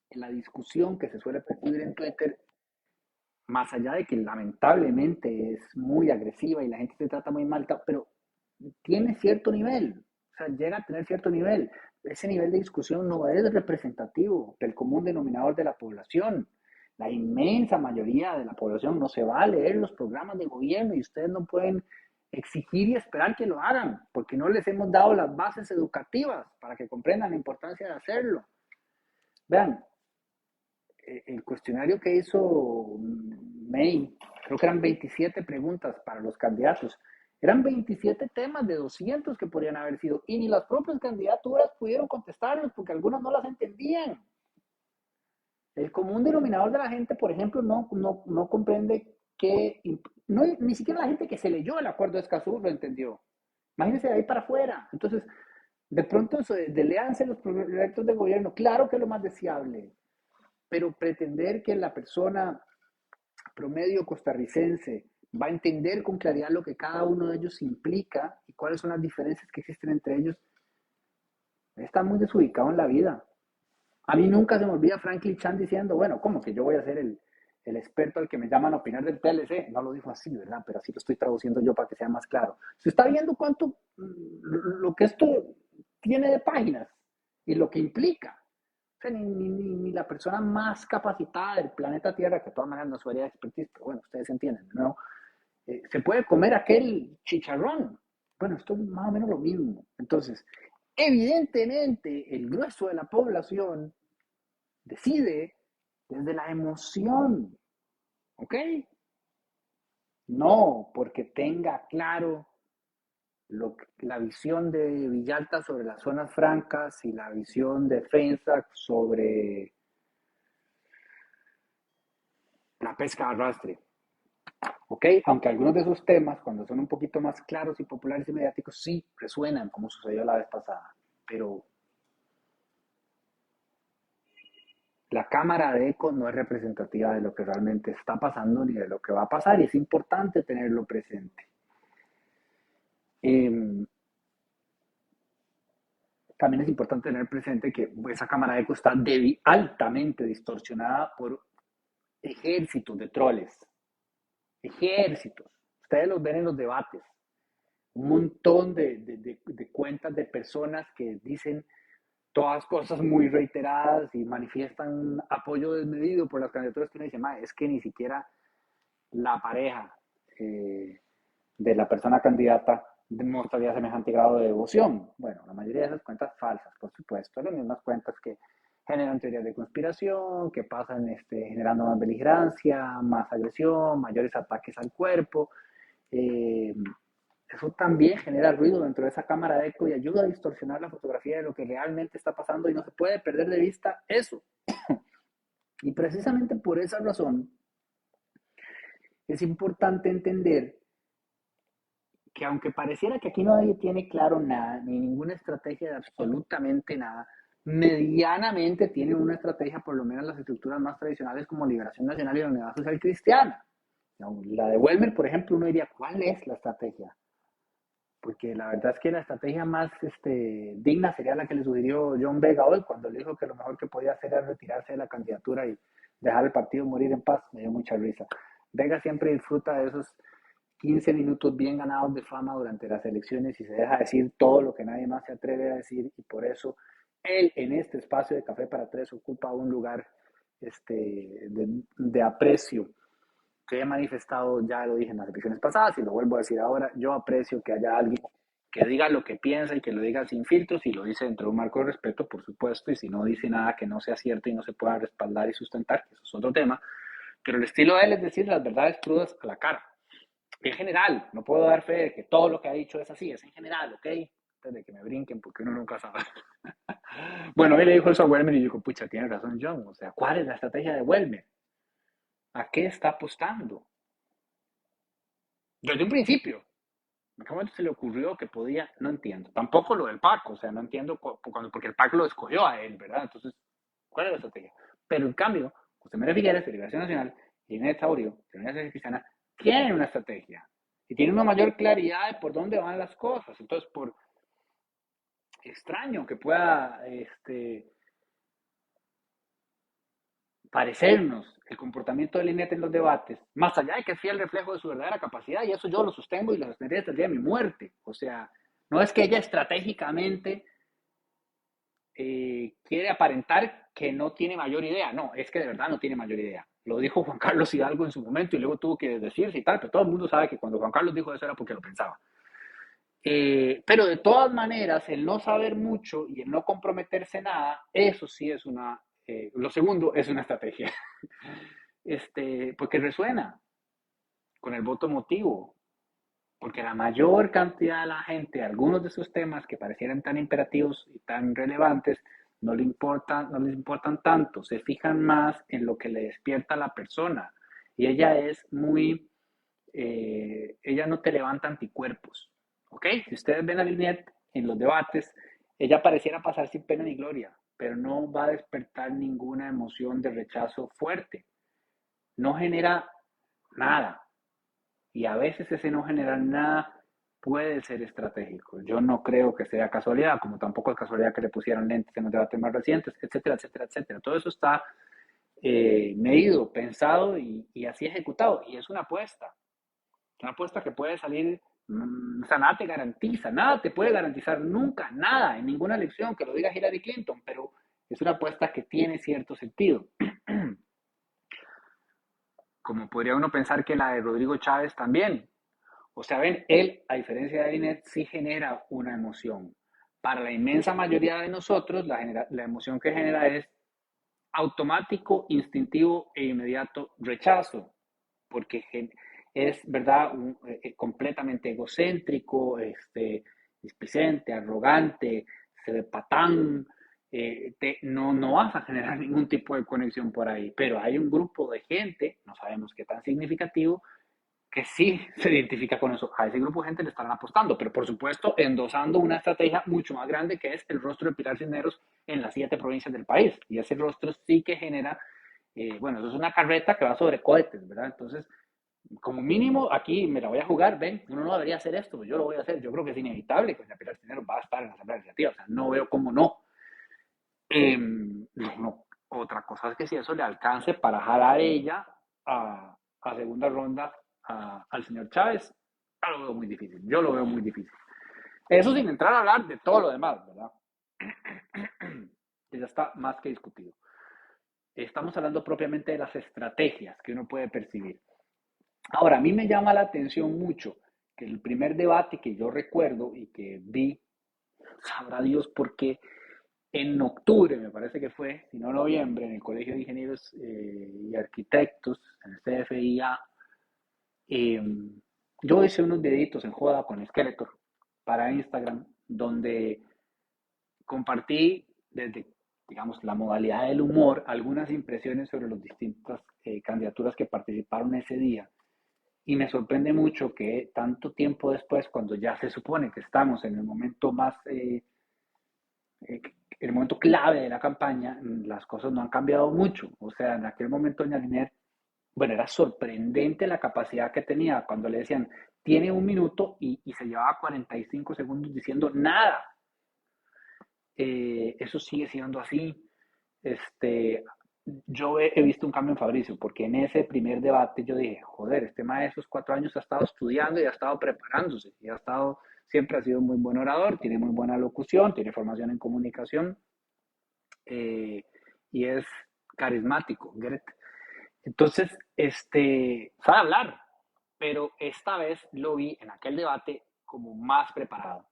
en la discusión que se suele percibir en Twitter, más allá de que lamentablemente es muy agresiva y la gente se trata muy mal, pero tiene cierto nivel, o sea, llega a tener cierto nivel. Ese nivel de discusión no es representativo del común denominador de la población. La inmensa mayoría de la población no se va a leer los programas de gobierno y ustedes no pueden exigir y esperar que lo hagan, porque no les hemos dado las bases educativas para que comprendan la importancia de hacerlo. Vean, el cuestionario que hizo May, creo que eran 27 preguntas para los candidatos. Eran 27 temas de 200 que podrían haber sido, y ni las propias candidaturas pudieron contestarlos porque algunos no las entendían. El común denominador de la gente, por ejemplo, no comprende que, no, ni siquiera la gente que se leyó el acuerdo de Escazú lo entendió. Imagínense de ahí para afuera. Entonces, de pronto, de léanse los proyectos de gobierno, claro que es lo más deseable, pero pretender que la persona promedio costarricense va a entender con claridad lo que cada uno de ellos implica y cuáles son las diferencias que existen entre ellos, está muy desubicado en la vida. A mí nunca se me olvida Franklin Chan diciendo, bueno, ¿cómo que yo voy a ser el experto al que me llaman a opinar del TLC? No lo dijo así, ¿verdad? Pero así lo estoy traduciendo yo para que sea más claro. Se está viendo cuánto, lo que esto tiene de páginas y lo que implica. O sea, ni la persona más capacitada del planeta Tierra, que de todas maneras no es su área de expertise, pero bueno, ustedes entienden, ¿no? Se puede comer aquel chicharrón. Bueno, esto es más o menos lo mismo. Entonces, evidentemente, el grueso de la población decide desde la emoción, ¿ok? No porque tenga claro la visión de Villalta sobre las zonas francas y la visión de Feinsack sobre pesca de arrastre. ¿Ok? Aunque algunos de esos temas, cuando son un poquito más claros y populares y mediáticos, sí resuenan, como sucedió la vez pasada. Pero la cámara de eco no es representativa de lo que realmente está pasando ni de lo que va a pasar, y es importante tenerlo presente. Eh, También es importante tener presente que esa cámara de eco está altamente distorsionada por ejércitos de troles. Ejércitos. Ustedes los ven en los debates. Un montón de cuentas de personas que dicen todas cosas muy reiteradas y manifiestan apoyo desmedido por las candidaturas que uno dice, es que ni siquiera la pareja de la persona candidata demostraría semejante grado de devoción. Bueno, la mayoría de esas cuentas falsas, por supuesto, las mismas cuentas que generan teorías de conspiración, que pasan generando más beligerancia, más agresión, mayores ataques al cuerpo. Eh, Eso también genera ruido dentro de esa cámara de eco y ayuda a distorsionar la fotografía de lo que realmente está pasando, y no se puede perder de vista eso. Y precisamente por esa razón es importante entender que, aunque pareciera que aquí nadie tiene claro nada, ni ninguna estrategia de absolutamente nada, medianamente tienen una estrategia, por lo menos las estructuras más tradicionales como Liberación Nacional y la Unidad Social Cristiana. La de Welmer, por ejemplo, uno diría, ¿cuál es la estrategia? Porque la verdad es que la estrategia más digna sería la que le sugirió John Vega hoy, cuando le dijo que lo mejor que podía hacer era retirarse de la candidatura y dejar el partido morir en paz. Me dio mucha risa. Vega siempre disfruta de esos 15 minutos bien ganados de fama durante las elecciones y se deja decir todo lo que nadie más se atreve a decir, y por eso él en este espacio de Café para Tres ocupa un lugar de aprecio que he manifestado. Ya lo dije en las elecciones pasadas y lo vuelvo a decir ahora. Yo aprecio que haya alguien que diga lo que piensa y que lo diga sin filtros, y lo dice dentro de un marco de respeto, por supuesto, y si no dice nada que no sea cierto y no se pueda respaldar y sustentar, que eso es otro tema. Pero el estilo de él es decir las verdades crudas a la cara. En general, no puedo dar fe de que todo lo que ha dicho es así, es en general, ¿ok? Antes de que me brinquen, porque uno nunca sabe. Bueno, él le dijo eso a Welmer y yo digo, pucha, tiene razón John. O sea, ¿cuál es la estrategia de Welmer? ¿A qué está apostando? Desde un principio. ¿En qué momento se le ocurrió que podía? No entiendo. Tampoco lo del Paco, o sea, no entiendo porque el Paco lo escogió a él, ¿verdad? Entonces, ¿cuál es la estrategia? Pero en cambio, José María Figueres, de Liberación Nacional, y Inés Taurio, de la Unidad Cristiana, tienen una estrategia y tienen una mayor claridad de por dónde van las cosas. Entonces, por extraño que pueda parecernos el comportamiento de Linet en los debates, más allá de que es fiel reflejo de su verdadera capacidad, y eso yo lo sostengo y lo sostendré hasta el día de mi muerte. O sea, no es que ella estratégicamente quiere aparentar que no tiene mayor idea, no, es que de verdad no tiene mayor idea. Lo dijo Juan Carlos Hidalgo en su momento y luego tuvo que decirse y tal, pero todo el mundo sabe que cuando Juan Carlos dijo eso era porque lo pensaba. Pero de todas maneras, el no saber mucho y el no comprometerse nada, eso sí es lo segundo es una estrategia. Porque resuena con el voto emotivo, porque la mayor cantidad de la gente, algunos de esos temas que parecieran tan imperativos y tan relevantes, no les importan tanto, se fijan más en lo que le despierta a la persona. Y ella es ella no te levanta anticuerpos, ¿ok? Si ustedes ven a Lynette en los debates, ella pareciera pasar sin pena ni gloria, pero no va a despertar ninguna emoción de rechazo fuerte. No genera nada. Y a veces ese no generar nada puede ser estratégico. Yo no creo que sea casualidad, como tampoco es casualidad que le pusieran lentes en los debates más recientes, etcétera, etcétera, etcétera. Todo eso está medido, pensado y así ejecutado. Y es una apuesta. Una apuesta que puede salir, o sea, nada te garantiza, nada te puede garantizar nunca, nada, en ninguna elección, que lo diga Hillary Clinton, pero es una apuesta que tiene cierto sentido. Como podría uno pensar que la de Rodrigo Chávez también. O sea, ven, él, a diferencia de Linet, sí genera una emoción. Para la inmensa mayoría de nosotros, la emoción que genera es automático, instintivo e inmediato rechazo, porque es, ¿verdad?, completamente egocéntrico, displicente, arrogante, se ve patán, no vas a generar ningún tipo de conexión por ahí, pero hay un grupo de gente, no sabemos qué tan significativo, que sí se identifica con eso. A ese grupo de gente le están apostando, pero por supuesto endosando una estrategia mucho más grande que es el rostro de Pilar Cisneros en las 7 provincias del país. Y ese rostro sí que genera, bueno, eso es una carreta que va sobre cohetes, ¿verdad? Entonces, como mínimo, aquí me la voy a jugar, ven, uno no debería hacer esto, yo lo voy a hacer, yo creo que es inevitable que Pilar Cisneros va a estar en la Asamblea Legislativa, o sea, no veo cómo no. No. Otra cosa es que si eso le alcance para jalar ella a segunda ronda al señor Chávez, yo lo veo muy difícil. Yo lo veo muy difícil. Eso sin entrar a hablar de todo lo demás, ¿verdad? Que ya está más que discutido. Estamos hablando propiamente de las estrategias que uno puede percibir. Ahora, a mí me llama la atención mucho que el primer debate que yo recuerdo y que vi, sabrá Dios por qué, en octubre, me parece que fue, si no noviembre, en el Colegio de Ingenieros y Arquitectos, en el CFIA, eh, yo hice unos videitos en joda con Skeletor para Instagram, donde compartí desde, digamos, la modalidad del humor, algunas impresiones sobre las distintas candidaturas que participaron ese día. Y me sorprende mucho que tanto tiempo después, cuando ya se supone que estamos en el momento más eh, el momento clave de la campaña, las cosas no han cambiado mucho. O sea, en aquel momento doña Liner, bueno, era sorprendente la capacidad que tenía cuando le decían, tiene 1 minuto y se llevaba 45 segundos diciendo nada. Eso sigue siendo así. Este, yo he visto un cambio en Fabricio, porque en ese primer debate yo dije, joder, este maestro esos 4 años ha estado estudiando y ha estado preparándose, y ha estado, siempre ha sido un muy buen orador, tiene muy buena locución, tiene formación en comunicación, eh, y es carismático, Gret. Entonces, sabe hablar, pero esta vez lo vi en aquel debate como más preparado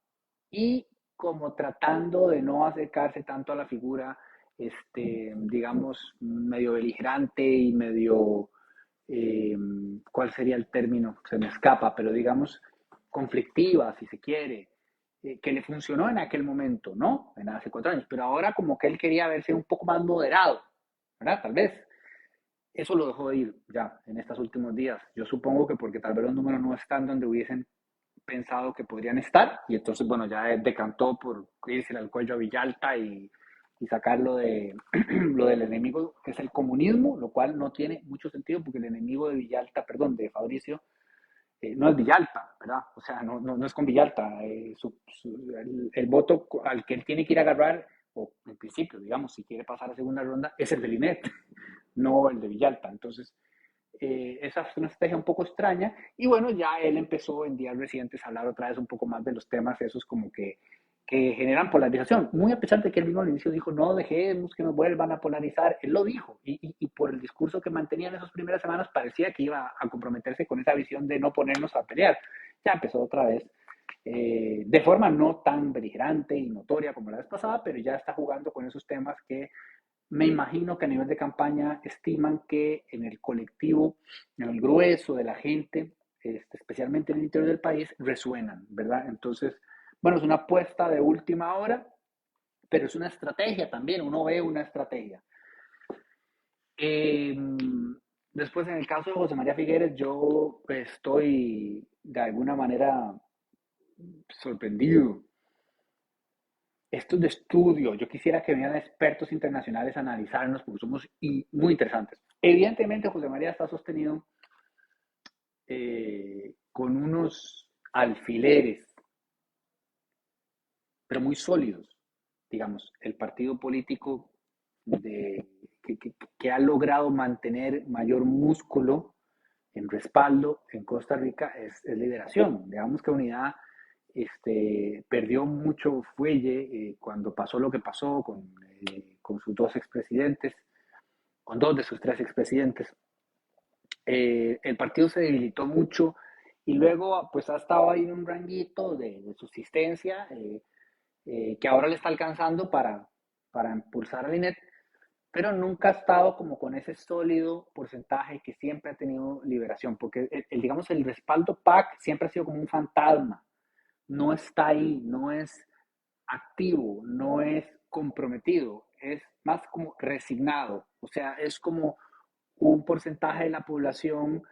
y como tratando de no acercarse tanto a la figura, digamos, medio beligerante y medio, eh, ¿cuál sería el término? Se me escapa, pero digamos, conflictiva, si se quiere, que le funcionó en aquel momento, ¿no? En hace 4 años, pero ahora como que él quería verse un poco más moderado, ¿verdad? Tal vez. Eso lo dejó de ir ya en estos últimos días. Yo supongo que porque tal vez los números no están donde hubiesen pensado que podrían estar, y entonces, bueno, ya decantó por irse al cuello a Villalta y sacarlo de lo del enemigo, que es el comunismo, lo cual no tiene mucho sentido porque el enemigo de Villalta, perdón, de Fabricio, no es Villalta, ¿verdad? O sea, no es con Villalta. El voto al que él tiene que ir a agarrar, o en principio, digamos, si quiere pasar a segunda ronda, es el de Linet, no el de Villalta. Entonces, esa es una estrategia un poco extraña. Y bueno, ya él empezó en días recientes a hablar otra vez un poco más de los temas esos como que generan polarización. Muy a pesar de que él mismo al inicio dijo, no dejemos que nos vuelvan a polarizar. Él lo dijo. Y por el discurso que mantenía en esas primeras semanas parecía que iba a comprometerse con esa visión de no ponernos a pelear. Ya empezó otra vez. De forma no tan beligerante y notoria como la vez pasada, pero ya está jugando con esos temas que me imagino que a nivel de campaña estiman que en el colectivo, en el grueso de la gente, especialmente en el interior del país, resuenan, ¿verdad? Entonces, bueno, es una apuesta de última hora, pero es una estrategia también, uno ve una estrategia. Eh, Después, en el caso de José María Figueres, yo estoy de alguna manera sorprendido. Esto es de estudio. Yo quisiera que vinieran expertos internacionales a analizarnos porque somos muy interesantes. Evidentemente, José María está sostenido con unos alfileres, pero muy sólidos. Digamos, el partido político que ha logrado mantener mayor músculo en respaldo en Costa Rica es Liberación. Digamos que Unidad perdió mucho fuelle cuando pasó lo que pasó con sus 2 expresidentes, con 2 de sus 3 expresidentes. El partido se debilitó mucho y luego pues ha estado ahí en un ranguito de subsistencia que ahora le está alcanzando para impulsar al INET, pero nunca ha estado como con ese sólido porcentaje que siempre ha tenido Liberación, porque digamos el respaldo PAC siempre ha sido como un fantasma, no está ahí, no es activo, no es comprometido, es más como resignado, o sea, es como un porcentaje de la población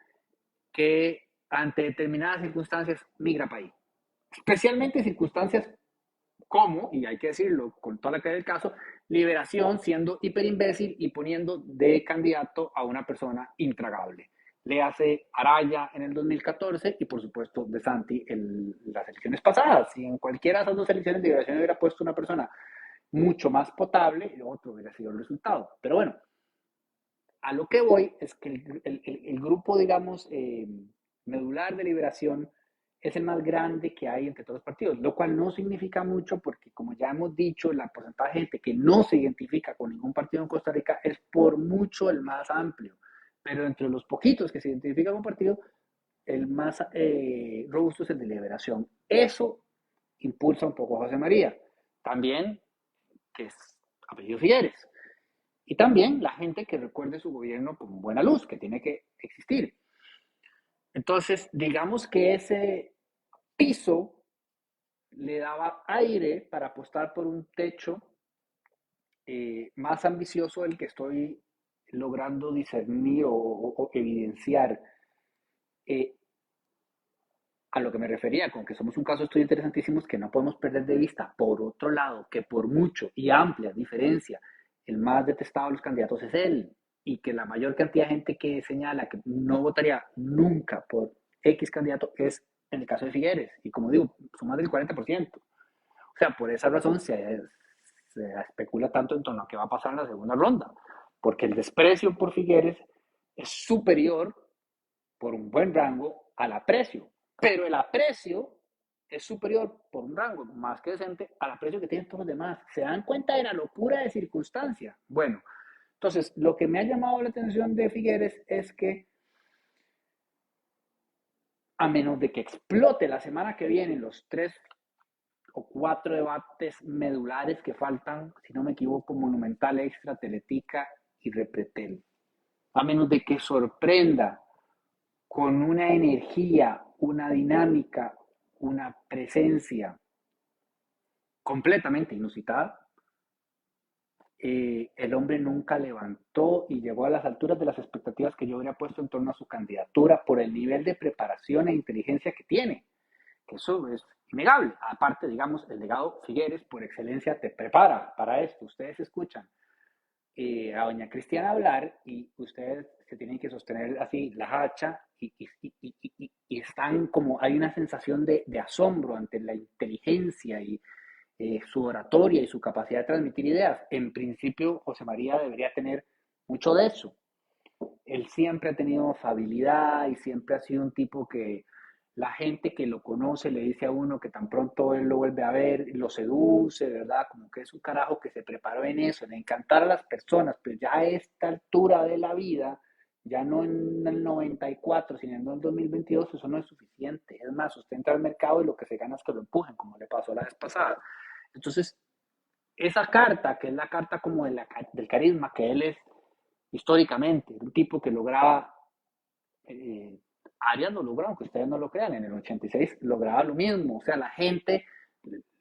que ante determinadas circunstancias migra para ahí. Especialmente circunstancias como, y hay que decirlo con toda la claridad del caso, Liberación siendo hiper imbécil y poniendo de candidato a una persona intragable. Le hace Araya en el 2014 y por supuesto De Santi en las elecciones pasadas. Si en cualquiera de esas dos elecciones Liberación hubiera puesto una persona mucho más potable, otro hubiera sido el resultado. Pero bueno, a lo que voy es que el grupo, digamos, medular de Liberación es el más grande que hay entre todos los partidos, lo cual no significa mucho porque, como ya hemos dicho, el porcentaje de gente que no se identifica con ningún partido en Costa Rica es por mucho el más amplio. Pero entre los poquitos que se identifican con un partido, el más robusto es el de Liberación. Eso impulsa un poco a José María. También, que es apellido Figueres. Y también la gente que recuerde su gobierno con buena luz, que tiene que existir. Entonces, digamos que ese piso le daba aire para apostar por un techo más ambicioso del que estoy logrando discernir o evidenciar. Eh, a lo que me refería con que somos un caso de estudio interesantísimo es que no podemos perder de vista, por otro lado, que por mucho y amplia diferencia, el más detestado de los candidatos es él, y que la mayor cantidad de gente que señala que no votaría nunca por X candidato es en el caso de Figueres, y como digo, son más del 40%. O sea, por esa razón se especula tanto en torno a qué va a pasar en la segunda ronda, porque el desprecio por Figueres es superior por un buen rango al aprecio, pero el aprecio es superior por un rango más que decente al aprecio que tienen todos los demás. ¿Se dan cuenta de la locura de circunstancia? Bueno, entonces lo que me ha llamado la atención de Figueres es que a menos de que explote la semana que viene los 3 o 4 debates medulares que faltan, si no me equivoco, Monumental, Extra, Teletica y Repretel, a menos de que sorprenda con una energía, una dinámica, una presencia completamente inusitada, el hombre nunca levantó y llegó a las alturas de las expectativas que yo habría puesto en torno a su candidatura por el nivel de preparación e inteligencia que tiene, que eso es innegable. Aparte, digamos, el legado Figueres por excelencia te prepara para esto. Ustedes escuchan a doña Cristiana hablar y ustedes se tienen que sostener así la hacha y están como, hay una sensación de asombro ante la inteligencia y su oratoria y su capacidad de transmitir ideas. En principio, José María debería tener mucho de eso. Él siempre ha tenido afabilidad y siempre ha sido un tipo que la gente que lo conoce le dice a uno que tan pronto él lo vuelve a ver, lo seduce, ¿verdad? Como que es un carajo que se preparó en eso, en encantar a las personas, pero ya a esta altura de la vida, ya no en el 94, sino en el 2022, eso no es suficiente. Es más, usted entra al mercado y lo que se gana es que lo empujen, como le pasó la vez pasada. Entonces, esa carta, que es la carta como del carisma, que él es históricamente, un tipo que lograba, eh, Arias lo logró, aunque ustedes no lo crean, en el 86 lograba lo mismo, o sea, la gente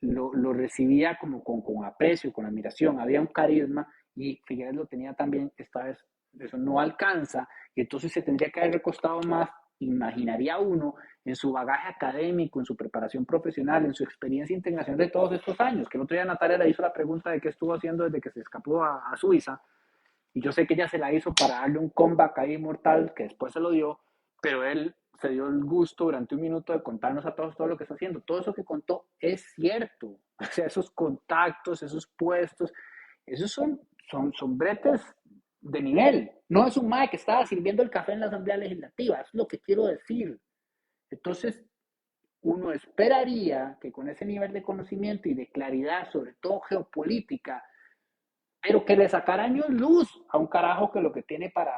lo recibía como con aprecio, con admiración, había un carisma y Figueres lo tenía también, esta vez eso no alcanza y entonces se tendría que haber recostado más, imaginaría uno, en su bagaje académico, en su preparación profesional, en su experiencia internacional de todos estos años, que el otro día Natalia le hizo la pregunta de qué estuvo haciendo desde que se escapó a Suiza, y yo sé que ella se la hizo para darle un comeback ahí mortal, que después se lo dio, pero él se dio el gusto durante un minuto de contarnos a todos todo lo que está haciendo. Todo eso que contó es cierto. O sea, esos contactos, esos puestos, esos son bretes de nivel. No es un mae que estaba sirviendo el café en la Asamblea Legislativa, es lo que quiero decir. Entonces, uno esperaría que con ese nivel de conocimiento y de claridad, sobre todo geopolítica, pero que le sacara años luz a un carajo que lo que tiene para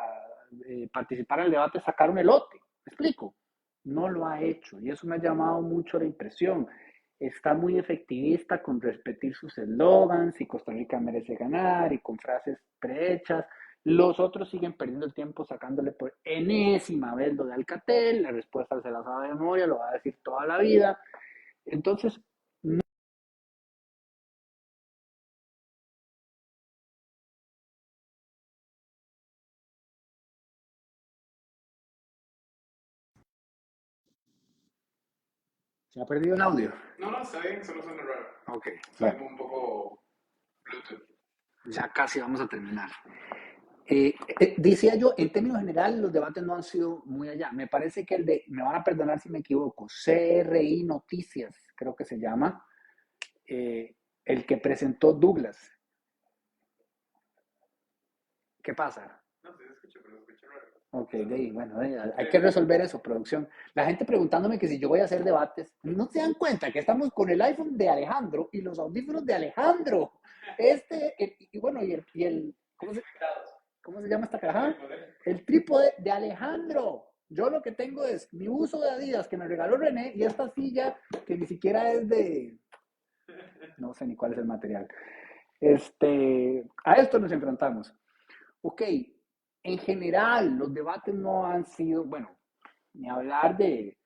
participar en el debate es sacar un elote. ¿Me explico? No lo ha hecho y eso me ha llamado mucho la impresión. Está muy efectivista con repetir sus eslogans y Costa Rica merece ganar y con frases prehechas. Los otros siguen perdiendo el tiempo sacándole por enésima vez lo de Alcatel, la respuesta se la sabe de memoria, lo va a decir toda la vida. Entonces, ¿Se ha perdido el audio? No, no, está bien, solo suena raro. Ok, Está bueno, como un poco Bluetooth. ya casi vamos a terminar. Decía yo, en términos generales, los debates no han sido muy allá. Me parece que el de, me van a perdonar si me equivoco, CRI Noticias, creo que se llama, el que presentó Douglas. ¿Qué pasa? No, sí se escucha, pero se escucha raro. Ok, bueno, hay que resolver eso, producción. La gente preguntándome que si yo voy a hacer debates, no se dan cuenta que estamos con el iPhone de Alejandro y los audífonos de Alejandro. Y bueno, ¿cómo se llama esta caja? El trípode de Alejandro. Yo lo que tengo es mi uso de Adidas que me regaló René y esta silla que ni siquiera es de, no sé ni cuál es el material. A esto nos enfrentamos. Ok, en general los debates no han sido, bueno, ni hablar de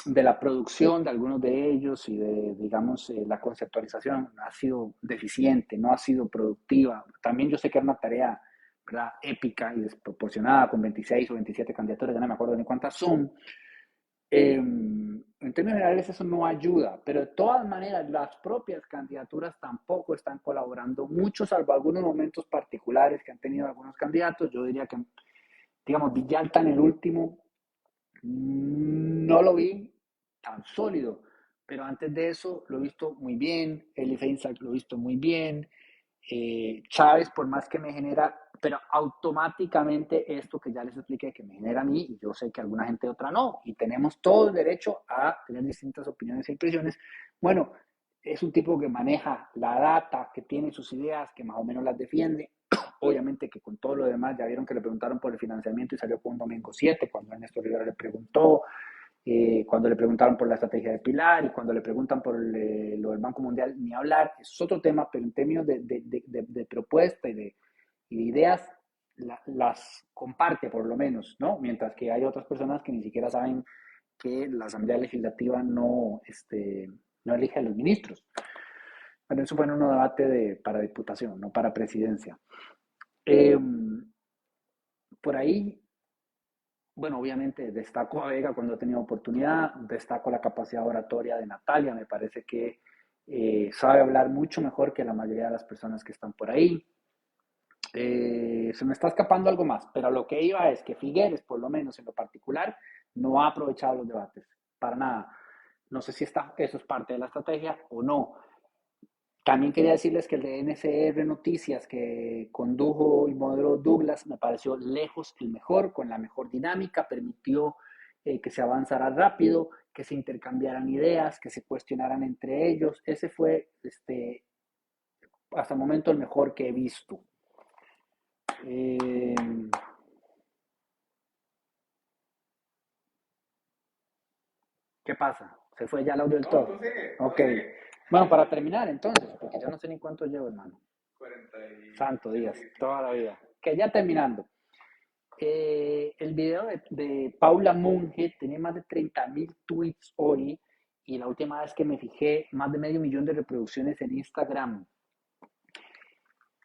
la producción de algunos de ellos y de, digamos, la conceptualización ha sido deficiente, no ha sido productiva. También yo sé que era una tarea, ¿verdad?, épica y desproporcionada con 26 o 27 candidaturas, ya no me acuerdo ni cuántas son. En términos generales eso no ayuda, pero de todas maneras las propias candidaturas tampoco están colaborando mucho, salvo algunos momentos particulares que han tenido algunos candidatos. Yo diría que, digamos, Villalta en el último no lo vi tan sólido, pero antes de eso lo he visto muy bien, Eli Feinsack lo he visto muy bien, Chávez, por más que me genera, pero automáticamente esto que ya les expliqué que me genera a mí, y yo sé que alguna gente otra no, y tenemos todo el derecho a tener distintas opiniones e impresiones. Bueno, es un tipo que maneja la data, que tiene sus ideas, que más o menos las defiende. Obviamente que con todo lo demás, ya vieron que le preguntaron por el financiamiento y salió con un domingo 7 cuando Ernesto Rivera le preguntó, cuando le preguntaron por la estrategia de Pilar y cuando le preguntan por lo del Banco Mundial, ni hablar, es otro tema, pero en términos de propuesta y de ideas, las comparte por lo menos, ¿no? Mientras que hay otras personas que ni siquiera saben que la Asamblea Legislativa no elige a los ministros. Bueno, eso fue en un debate para diputación, no para presidencia. Eh, por ahí, bueno, obviamente destaco a Vega cuando ha tenido oportunidad, destaco la capacidad oratoria de Natalia, me parece que sabe hablar mucho mejor que la mayoría de las personas que están por ahí. Se me está escapando algo más, pero lo que iba es que Figueres, por lo menos en lo particular, no ha aprovechado los debates, para nada. No sé si eso es parte de la estrategia o no. También quería decirles que el de NCR Noticias que condujo y moderó Douglas me pareció lejos el mejor, con la mejor dinámica, permitió que se avanzara rápido, que se intercambiaran ideas, que se cuestionaran entre ellos. Ese fue hasta el momento el mejor que he visto. Eh, ¿Qué pasa? ¿Se fue ya el audio del No, todo? tú sigue, Ok. tú sigue. Bueno, para terminar entonces, porque ya no sé ni cuánto llevo, hermano. 40 y Santo ya Díaz, casi toda la 50 ya. vida. Que ya terminando. El video de Paula Monge tiene más de 30.000 tweets hoy y la última vez que me fijé, más de medio millón de reproducciones en Instagram.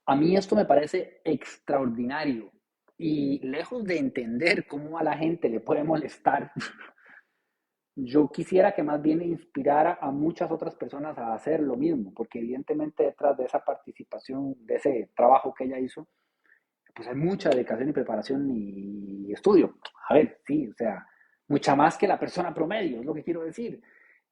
A mí esto me parece extraordinario y lejos de entender cómo a la gente le puede molestar, yo quisiera que más bien inspirara a muchas otras personas a hacer lo mismo, porque evidentemente detrás de esa participación, de ese trabajo que ella hizo, pues hay mucha dedicación y preparación y estudio. A ver, sí, o sea, mucha más que la persona promedio, es lo que quiero decir.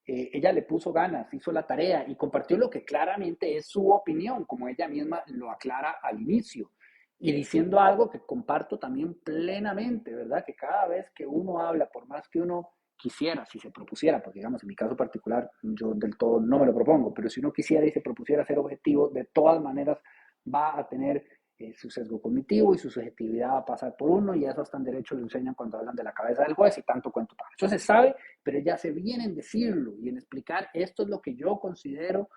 Ella le puso ganas, hizo la tarea y compartió lo que claramente es su opinión, como ella misma lo aclara al inicio. Y diciendo algo que comparto también plenamente, ¿verdad? Que cada vez que uno habla, por más que uno quisiera, si se propusiera, porque digamos, en mi caso particular, yo del todo no me lo propongo, pero si uno quisiera y se propusiera ser objetivo, de todas maneras va a tener su sesgo cognitivo y su subjetividad va a pasar por uno y eso hasta en derecho lo enseñan cuando hablan de la cabeza del juez y tanto cuento para. Eso se sabe, pero ya se viene en decirlo y en explicar esto es lo que yo considero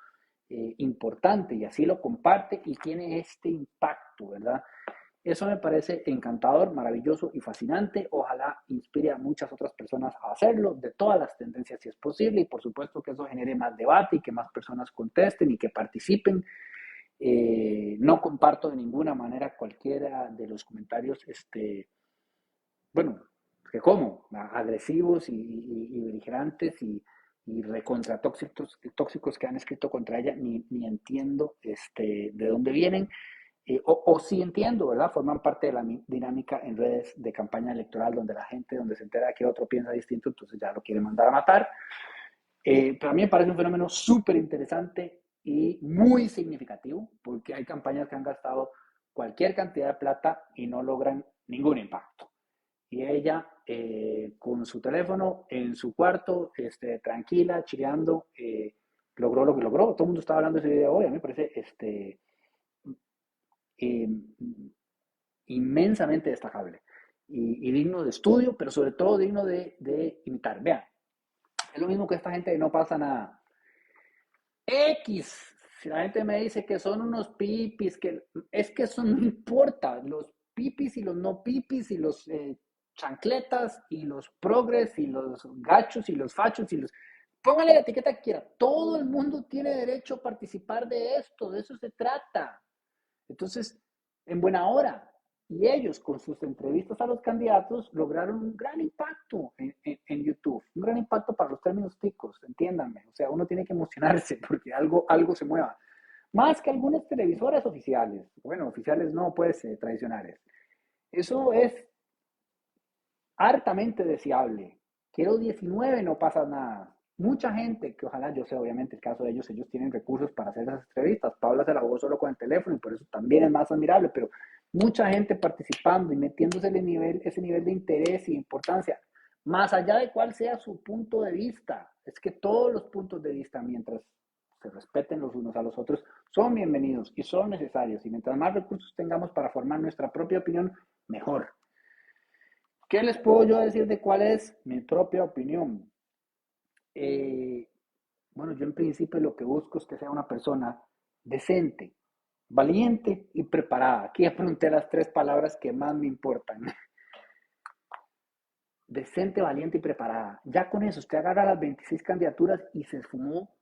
importante y así lo comparte y tiene este impacto, ¿verdad? Eso me parece encantador, maravilloso y fascinante. Ojalá inspire a muchas otras personas a hacerlo, de todas las tendencias si es posible, y por supuesto que eso genere más debate y que más personas contesten y que participen. No comparto de ninguna manera cualquiera de los comentarios, bueno, que ¿cómo? Agresivos y beligerantes y recontra tóxicos que han escrito contra ella, ni entiendo de dónde vienen. O sí entiendo, ¿verdad? Forman parte de la dinámica en redes de campaña electoral donde la gente, donde se entera que otro piensa distinto, entonces ya lo quiere mandar a matar. Pero a mí me parece un fenómeno súper interesante y muy significativo, porque hay campañas que han gastado cualquier cantidad de plata y no logran ningún impacto. Y ella, con su teléfono en su cuarto, tranquila, chileando, logró lo que logró. Todo el mundo estaba hablando de ese video hoy. A mí me parece eh, inmensamente destacable y digno de estudio, pero sobre todo digno de imitar. Vean, es lo mismo que esta gente de No Pasa Nada. X, si la gente me dice que son unos pipis, es que eso no importa. Los pipis y los no pipis y los chancletas y los progres y los gachos y los fachos y los... Póngale la etiqueta que quiera. Todo el mundo tiene derecho a participar de esto, de eso se trata. Entonces, en buena hora. Y ellos, con sus entrevistas a los candidatos, lograron un gran impacto en YouTube. Un gran impacto para los términos ticos, entiéndanme. O sea, uno tiene que emocionarse porque algo se mueva. Más que algunas televisoras oficiales. Bueno, oficiales no, pues, tradicionales. Eso es hartamente deseable. Quiero 19, no pasa nada. Mucha gente, que ojalá yo sé, obviamente, el caso de ellos tienen recursos para hacer esas entrevistas. Paula se la jugó solo con el teléfono y por eso también es más admirable, pero mucha gente participando y metiéndose ese nivel de interés y importancia, más allá de cuál sea su punto de vista. Es que todos los puntos de vista, mientras se respeten los unos a los otros, son bienvenidos y son necesarios. Y mientras más recursos tengamos para formar nuestra propia opinión, mejor. ¿Qué les puedo yo decir de cuál es mi propia opinión? Bueno, yo en principio lo que busco es que sea una persona decente, valiente y preparada. Aquí apunté las 3 palabras que más me importan. Decente, valiente y preparada. Ya con eso, usted agarra las 26 candidaturas y se esfumó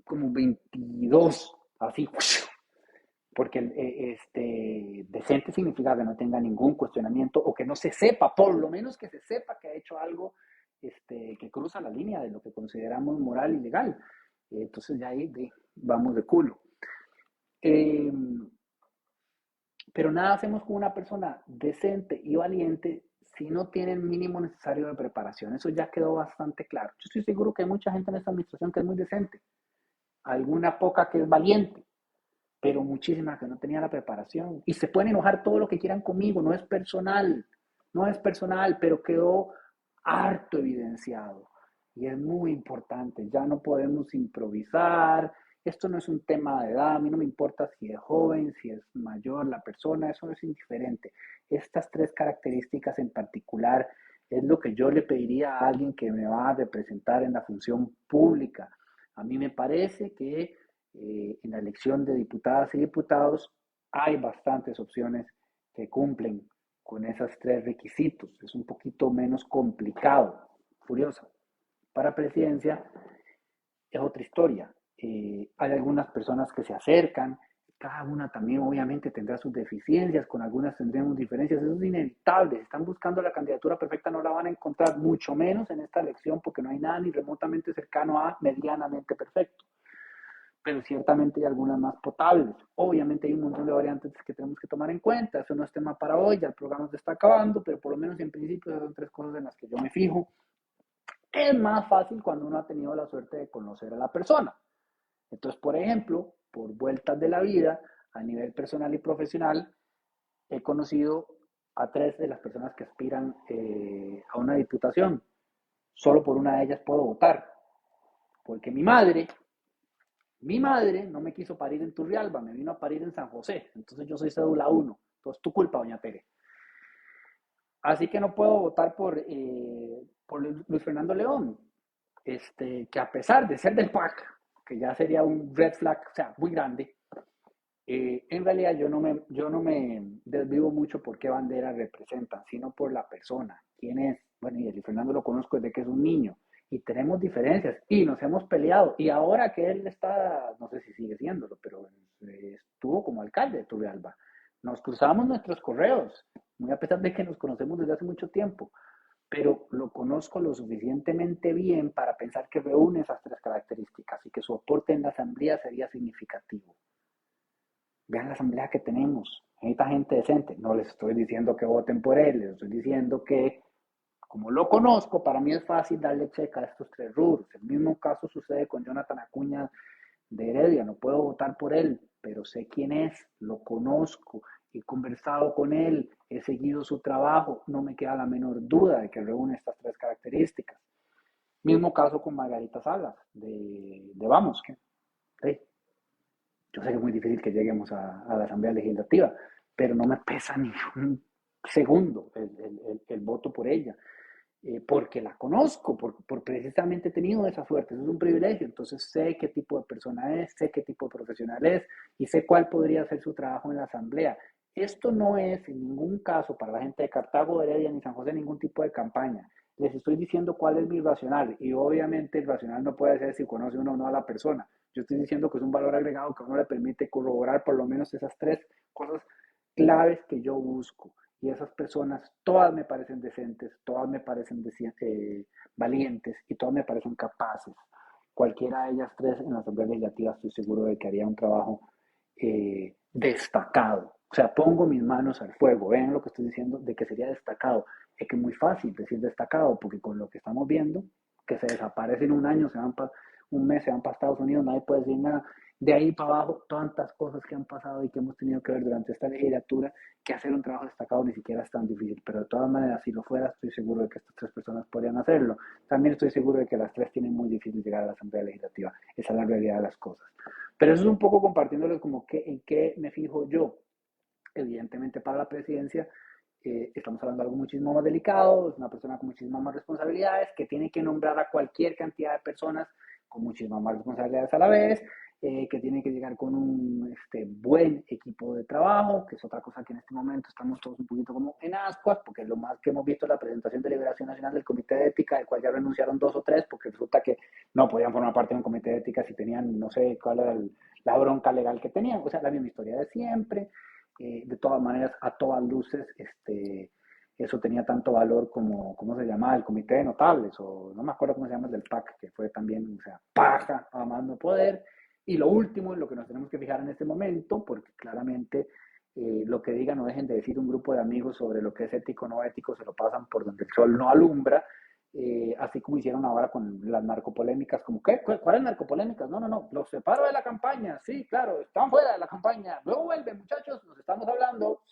como 22, así, porque decente significa que no tenga ningún cuestionamiento o que no se sepa, por lo menos que se sepa que ha hecho algo que cruza la línea de lo que consideramos moral y legal. Entonces ya ahí vamos de culo. Pero nada hacemos con una persona decente y valiente si no tiene el mínimo necesario de preparación. Eso ya quedó bastante claro. Yo estoy seguro que hay mucha gente en esta administración que es muy decente, alguna poca que es valiente, pero muchísimas que no tenía la preparación. Y se pueden enojar todo lo que quieran conmigo, no es personal, pero quedó harto evidenciado. Y es muy importante, ya no podemos improvisar, esto no es un tema de edad, a mí no me importa si es joven, si es mayor la persona, eso no es indiferente. Estas 3 características en particular es lo que yo le pediría a alguien que me va a representar en la función pública. A mí me parece que en la elección de diputadas y diputados hay bastantes opciones que cumplen con esos 3 requisitos. Es un poquito menos complicado. Furiosa. Para presidencia es otra historia. Hay algunas personas que se acercan, cada una también obviamente tendrá sus deficiencias, con algunas tendremos diferencias, eso es inevitable. Si están buscando la candidatura perfecta, no la van a encontrar, mucho menos en esta elección, porque no hay nada ni remotamente cercano a medianamente perfecto. Pero ciertamente hay algunas más potables. Obviamente hay un montón de variantes que tenemos que tomar en cuenta. Eso no es tema para hoy, ya el programa se está acabando, pero por lo menos en principio son 3 cosas en las que yo me fijo. Es más fácil cuando uno ha tenido la suerte de conocer a la persona. Entonces, por ejemplo, por vueltas de la vida, a nivel personal y profesional, he conocido a 3 de las personas que aspiran a una diputación. Solo por una de ellas puedo votar, porque mi madre no me quiso parir en Turrialba, me vino a parir en San José. Entonces yo soy cédula 1. Entonces tu culpa, doña Tere. Así que no puedo votar por Luis Fernando León, que a pesar de ser del PAC, que ya sería un red flag, o sea, muy grande, en realidad yo no me desvivo mucho por qué bandera representan, sino por la persona, quién es. Bueno, y Luis Fernando lo conozco desde que es un niño, y tenemos diferencias, y nos hemos peleado, y ahora que él está, no sé si sigue siéndolo, pero estuvo como alcalde de Turrialba, nos cruzamos nuestros correos, muy a pesar de que nos conocemos desde hace mucho tiempo. pero lo conozco lo suficientemente bien para pensar que reúne esas tres características y que su aporte en la asamblea sería significativo. Vean la asamblea que tenemos, necesita gente decente. No les estoy diciendo que voten por él, les estoy diciendo que, como lo conozco, para mí es fácil darle check a estos tres rubros. El mismo caso sucede con Jonathan Acuña de Heredia, no puedo votar por él, pero sé quién es, lo conozco, he conversado con él, he seguido su trabajo, no me queda la menor duda de que reúne estas tres características. Mismo caso con Margarita Salas, de Vamos, que hey, yo sé que es muy difícil que lleguemos a la Asamblea Legislativa, pero no me pesa ni un segundo el voto por ella, porque la conozco, por precisamente he tenido esa suerte, eso es un privilegio, entonces sé qué tipo de persona es, sé qué tipo de profesional es y sé cuál podría ser su trabajo en la Asamblea. Esto no es en ningún caso para la gente de Cartago, Heredia ni San José ningún tipo de campaña. Les estoy diciendo cuál es mi racional y obviamente el racional no puede ser si conoce uno o no a la persona. Yo estoy diciendo que es un valor agregado que a uno le permite corroborar por lo menos esas tres cosas claves que yo busco. Y esas personas, todas me parecen decentes, todas me parecen valientes y todas me parecen capaces. Cualquiera de ellas tres en la Asamblea Legislativa estoy seguro de que haría un trabajo destacado. O sea, pongo mis manos al fuego. Vean lo que estoy diciendo de que sería destacado. Es que es muy fácil decir destacado porque con lo que estamos viendo, que se desaparecen un año, un mes, se van para Estados Unidos, nadie puede decir nada. De ahí para abajo, tantas cosas que han pasado y que hemos tenido que ver durante esta legislatura, que hacer un trabajo destacado ni siquiera es tan difícil. Pero de todas maneras, si lo fuera, estoy seguro de que estas tres personas podrían hacerlo. También estoy seguro de que las tres tienen muy difícil llegar a la Asamblea Legislativa. Esa es la realidad de las cosas. Pero eso es un poco compartiéndoles como que, en qué me fijo yo. Evidentemente para la presidencia estamos hablando de algo muchísimo más delicado, es una persona con muchísimas más responsabilidades, que tiene que nombrar a cualquier cantidad de personas con muchísimas más responsabilidades a la vez, que tiene que llegar con un buen equipo de trabajo, que es otra cosa que en este momento estamos todos un poquito como en ascuas, porque lo más que hemos visto es la presentación de Liberación Nacional del Comité de Ética, del cual ya renunciaron 2 o 3, porque resulta que no podían formar parte de un comité de ética si tenían, no sé cuál era la bronca legal que tenían, o sea, la misma historia de siempre. De todas maneras, a todas luces, eso tenía tanto valor como, ¿cómo se llamaba? El comité de notables, o no me acuerdo cómo se llama el del PAC, que fue también, o sea, paja a más no poder. Y lo último, en lo que nos tenemos que fijar en este momento, porque claramente lo que digan o dejen de decir un grupo de amigos sobre lo que es ético o no ético, se lo pasan por donde el sol no alumbra, así como hicieron ahora con las narcopolémicas, como, ¿qué? ¿Cuáles narcopolémicas? No, no, no, los separo de la campaña, sí, claro, están fuera de la campaña, luego vuelven, muchachos, nos estamos hablando,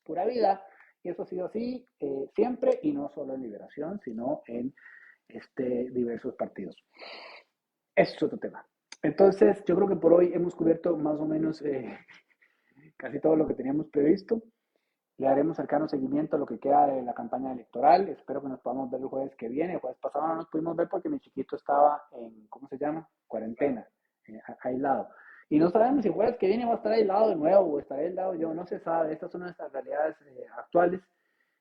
pura vida, y eso ha sido así siempre, y no solo en Liberación, sino en diversos partidos. Eso es otro tema. Entonces, yo creo que por hoy hemos cubierto más o menos casi todo lo que teníamos previsto. Le haremos cercano seguimiento a lo que queda de la campaña electoral. Espero que nos podamos ver el jueves que viene. El jueves pasado no nos pudimos ver porque mi chiquito estaba en, ¿cómo se llama? Cuarentena, aislado. Y no sabemos si el jueves que viene va a estar aislado de nuevo o estaré aislado yo, no se sabe. Estas son nuestras realidades actuales.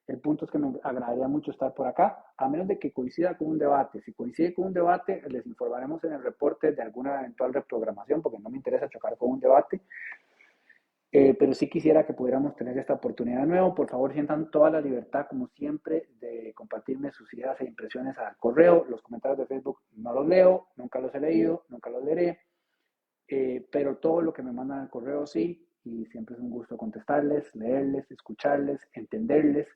El punto es que me agradaría mucho estar por acá, a menos de que coincida con un debate. Si coincide con un debate, les informaremos en el reporte de alguna eventual reprogramación, porque no me interesa chocar con un debate. Pero sí quisiera que pudiéramos tener esta oportunidad de nuevo. Por favor, sientan toda la libertad, como siempre, de compartirme sus ideas e impresiones al correo. Los comentarios de Facebook no los leo, nunca los he leído, nunca los leeré. Pero todo lo que me mandan al correo sí, y siempre es un gusto contestarles, leerles, escucharles, entenderles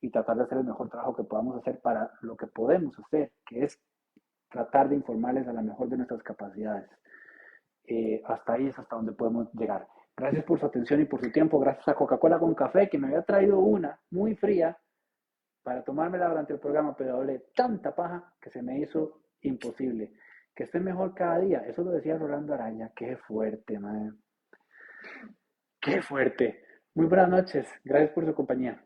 y tratar de hacer el mejor trabajo que podamos hacer para lo que podemos hacer, que es tratar de informarles a la mejor de nuestras capacidades. Hasta ahí es hasta donde podemos llegar. Gracias por su atención y por su tiempo. Gracias a Coca-Cola con café, que me había traído una muy fría para tomármela durante el programa, pero hablé tanta paja que se me hizo imposible. Que esté mejor cada día. Eso lo decía Rolando Araña. Qué fuerte, man. Qué fuerte. Muy buenas noches. Gracias por su compañía.